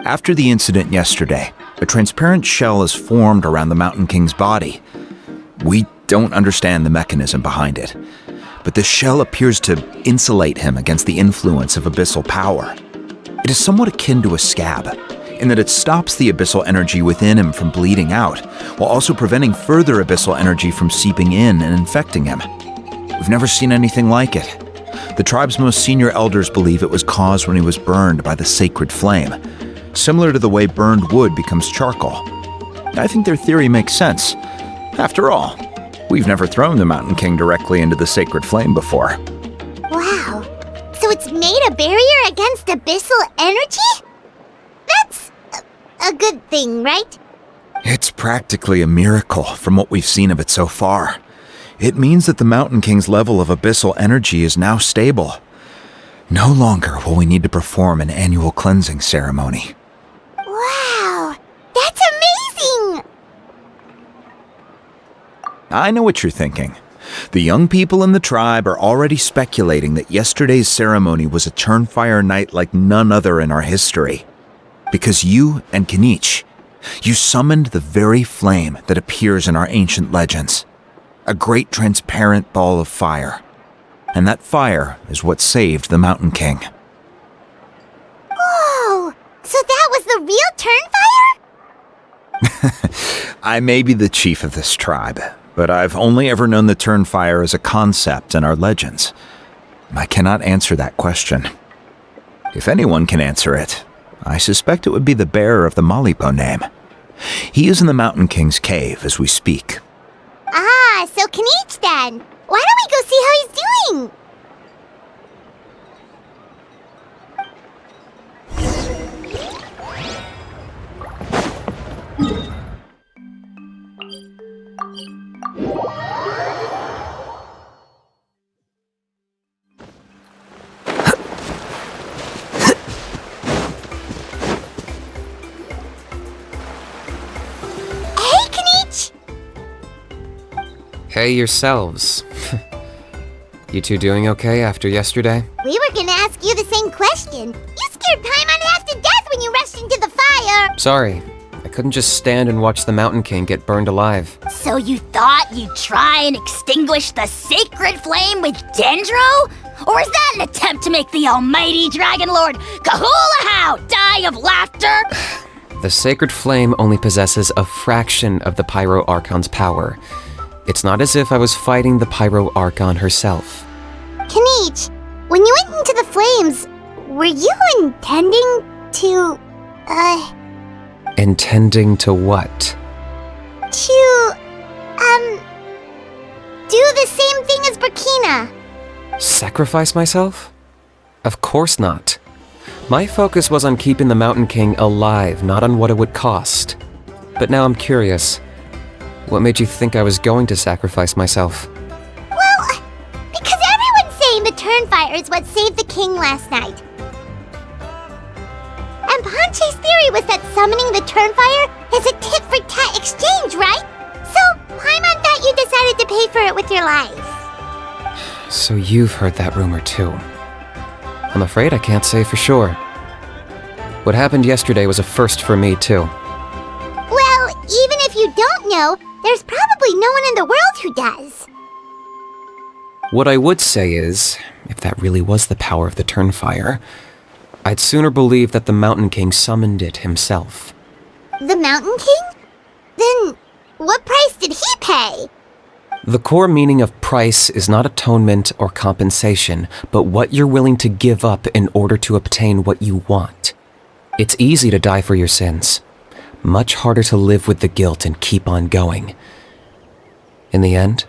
After the incident yesterday, a transparent shell is formed around the Mountain King's body. We don't understand the mechanism behind it, but this shell appears to insulate him against the influence of abyssal power. It is somewhat akin to a scab, in that it stops the abyssal energy within him from bleeding out, while also preventing further abyssal energy from seeping in and infecting him. We've never seen anything like it. The tribe's most senior elders believe it was caused when he was burned by the sacred flame, similar to the way burned wood becomes charcoal. I think their theory makes sense. After all, we've never thrown the Mountain King directly into the sacred flame before. Wow. So it's made a barrier against abyssal energy? That's a good thing, right? It's practically a miracle from what we've seen of it so far. It means that the Mountain King's level of abyssal energy is now stable. No longer will we need to perform an annual cleansing ceremony. Wow, that's amazing! I know what you're thinking. The young people in the tribe are already speculating that yesterday's ceremony was a Turnfire night like none other in our history. Because you and Kinich, you summoned the very flame that appears in our ancient legends. A great transparent ball of fire. And that fire is what saved the Mountain King. Whoa! So that was the real Turnfire? I may be the chief of this tribe, but I've only ever known the Turnfire as a concept in our legends. I cannot answer that question. If anyone can answer it, I suspect it would be the bearer of the Malipo name. He is in the Mountain King's cave as we speak. Ah, so Kinich then. Why don't we go see how he's doing? Hey, Kinich! Hey yourselves. You two doing okay after yesterday? We were gonna ask you the same question. You scared Paimon half to death when you rushed into the fire. Sorry, I couldn't just stand and watch the Mountain King get burned alive. So you thought you'd try and extinguish the sacred flame with Dendro? Or is that an attempt to make the almighty Dragon Lord Kahulahow die of laughter? The sacred flame only possesses a fraction of the Pyro Archon's power. It's not as if I was fighting the Pyro Archon herself. Kinich, when you went into the flames, were you intending to, Intending to what? to, do the same thing as Burkina? Sacrifice myself? Of course not. My focus was on keeping the Mountain King alive, not on what it would cost. But now I'm curious. What made you think I was going to sacrifice myself? Well, because everyone's saying the Turnfire is what saved the king last night. And Ponche's theory was that summoning the Turnfire is a tit-for-tat exchange, right? So, Paimon thought you decided to pay for it with your life. So you've heard that rumor too. I'm afraid I can't say for sure. What happened yesterday was a first for me too. Well, even if you don't know, there's probably no one in the world who does. What I would say is, if that really was the power of the Turnfire, I'd sooner believe that the Mountain King summoned it himself. The Mountain King? Then what price did he pay? The core meaning of price is not atonement or compensation, but what you're willing to give up in order to obtain what you want. It's easy to die for your sins. Much harder to live with the guilt and keep on going. In the end,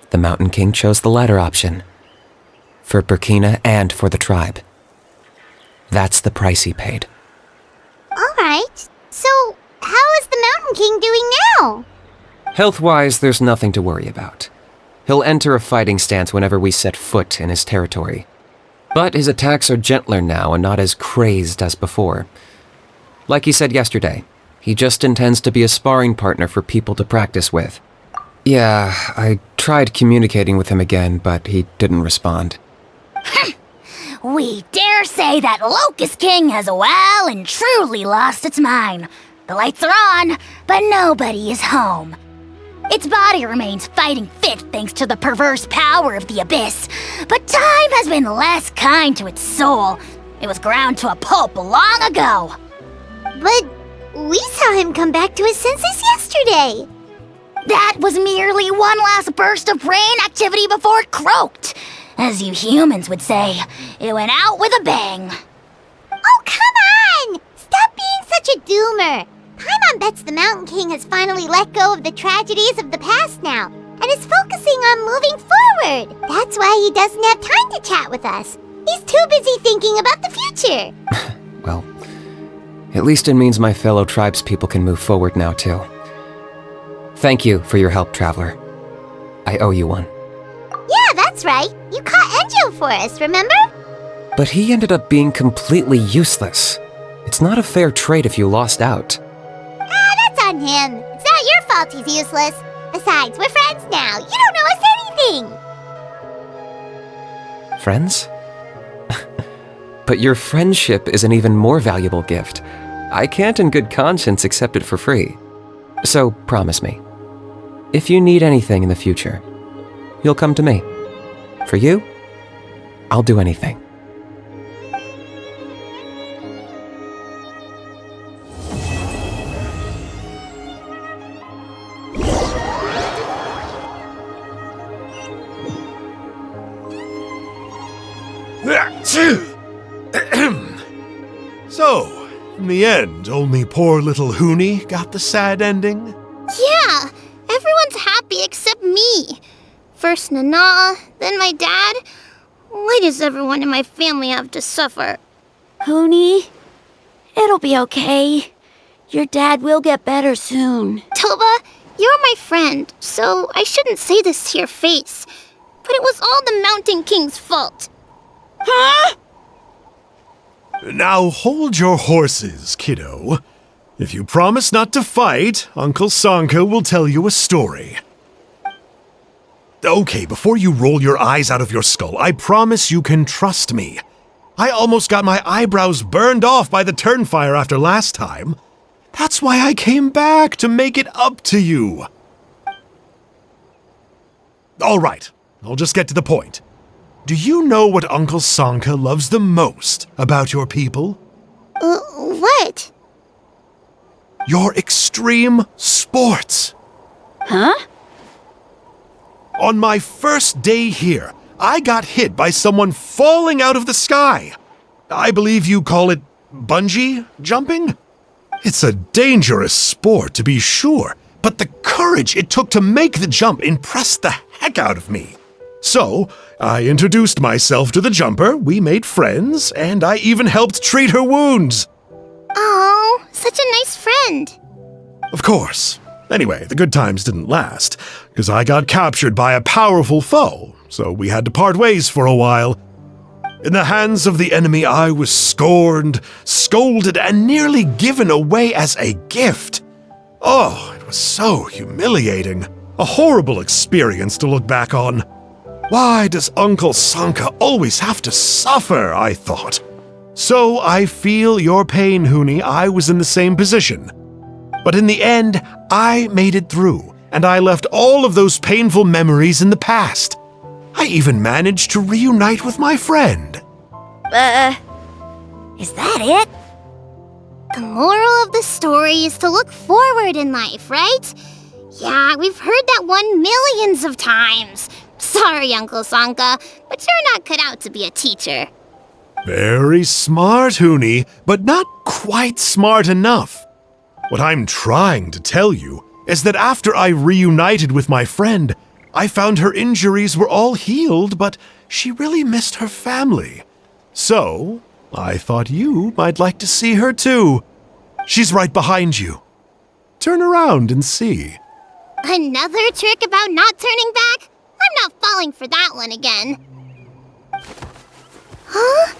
the Mountain King chose the latter option. For Burkina and for the tribe. That's the price he paid. Alright, so how is the Mountain King doing now? Health-wise, there's nothing to worry about. He'll enter a fighting stance whenever we set foot in his territory. But his attacks are gentler now and not as crazed as before. Like he said yesterday, he just intends to be a sparring partner for people to practice with. Yeah, I tried communicating with him again, but he didn't respond. We dare say that Locust King has well and truly lost its mind. The lights are on, but nobody is home. Its body remains fighting fit thanks to the perverse power of the Abyss, but time has been less kind to its soul. It was ground to a pulp long ago. But we saw him come back to his senses yesterday. That was merely one last burst of brain activity before it croaked. As you humans would say, it went out with a bang. Oh, come on! Stop being such a doomer. Paimon bets the Mountain King has finally let go of the tragedies of the past now, and is focusing on moving forward. That's why he doesn't have time to chat with us. He's too busy thinking about the future. Well, at least it means my fellow tribespeople can move forward now too. Thank you for your help, Traveler. I owe you one. Yeah, that's right. You caught Enjo for us, remember? But he ended up being completely useless. It's not a fair trade if you lost out. That's on him. It's not your fault he's useless. Besides, we're friends now. You don't know us anything. Friends? But your friendship is an even more valuable gift. I can't in good conscience accept it for free. So promise me, if you need anything in the future, you'll come to me. For you, I'll do anything. So, in the end, only poor little Huni got the sad ending? Yeah, everyone's happy except me. First Nana, then my dad. Why does everyone in my family have to suffer? Huni, it'll be okay. Your dad will get better soon. Toba, you're my friend, so I shouldn't say this to your face. But it was all the Mountain King's fault. Huh? Now hold your horses, kiddo. If you promise not to fight, Uncle Sanka will tell you a story. Okay, before you roll your eyes out of your skull, I promise you can trust me. I almost got my eyebrows burned off by the Turnfire after last time. That's why I came back, to make it up to you. All right, I'll just get to the point. Do you know what Uncle Sanka loves the most about your people? What? Your extreme sports. Huh? On my first day here, I got hit by someone falling out of the sky. I believe you call it bungee jumping? It's a dangerous sport, to be sure, but the courage it took to make the jump impressed the heck out of me. So, I introduced myself to the jumper, we made friends, and I even helped treat her wounds. Oh, such a nice friend. Of course. Anyway, the good times didn't last, because I got captured by a powerful foe, so we had to part ways for a while. In the hands of the enemy, I was scorned, scolded, and nearly given away as a gift. Oh, it was so humiliating. A horrible experience to look back on. Why does Uncle Sanka always have to suffer, I thought. So I feel your pain, Huni. I was in the same position. But in the end, I made it through, and I left all of those painful memories in the past. I even managed to reunite with my friend. Is that it? The moral of the story is to look forward in life, right? Yeah, we've heard that one millions of times. Sorry, Uncle Sanka, but you're not cut out to be a teacher. Very smart, Huni, but not quite smart enough. What I'm trying to tell you is that after I reunited with my friend, I found her injuries were all healed, but she really missed her family. So, I thought you might like to see her too. She's right behind you. Turn around and see. Another trick about not turning back? I'm not falling for that one again. Huh?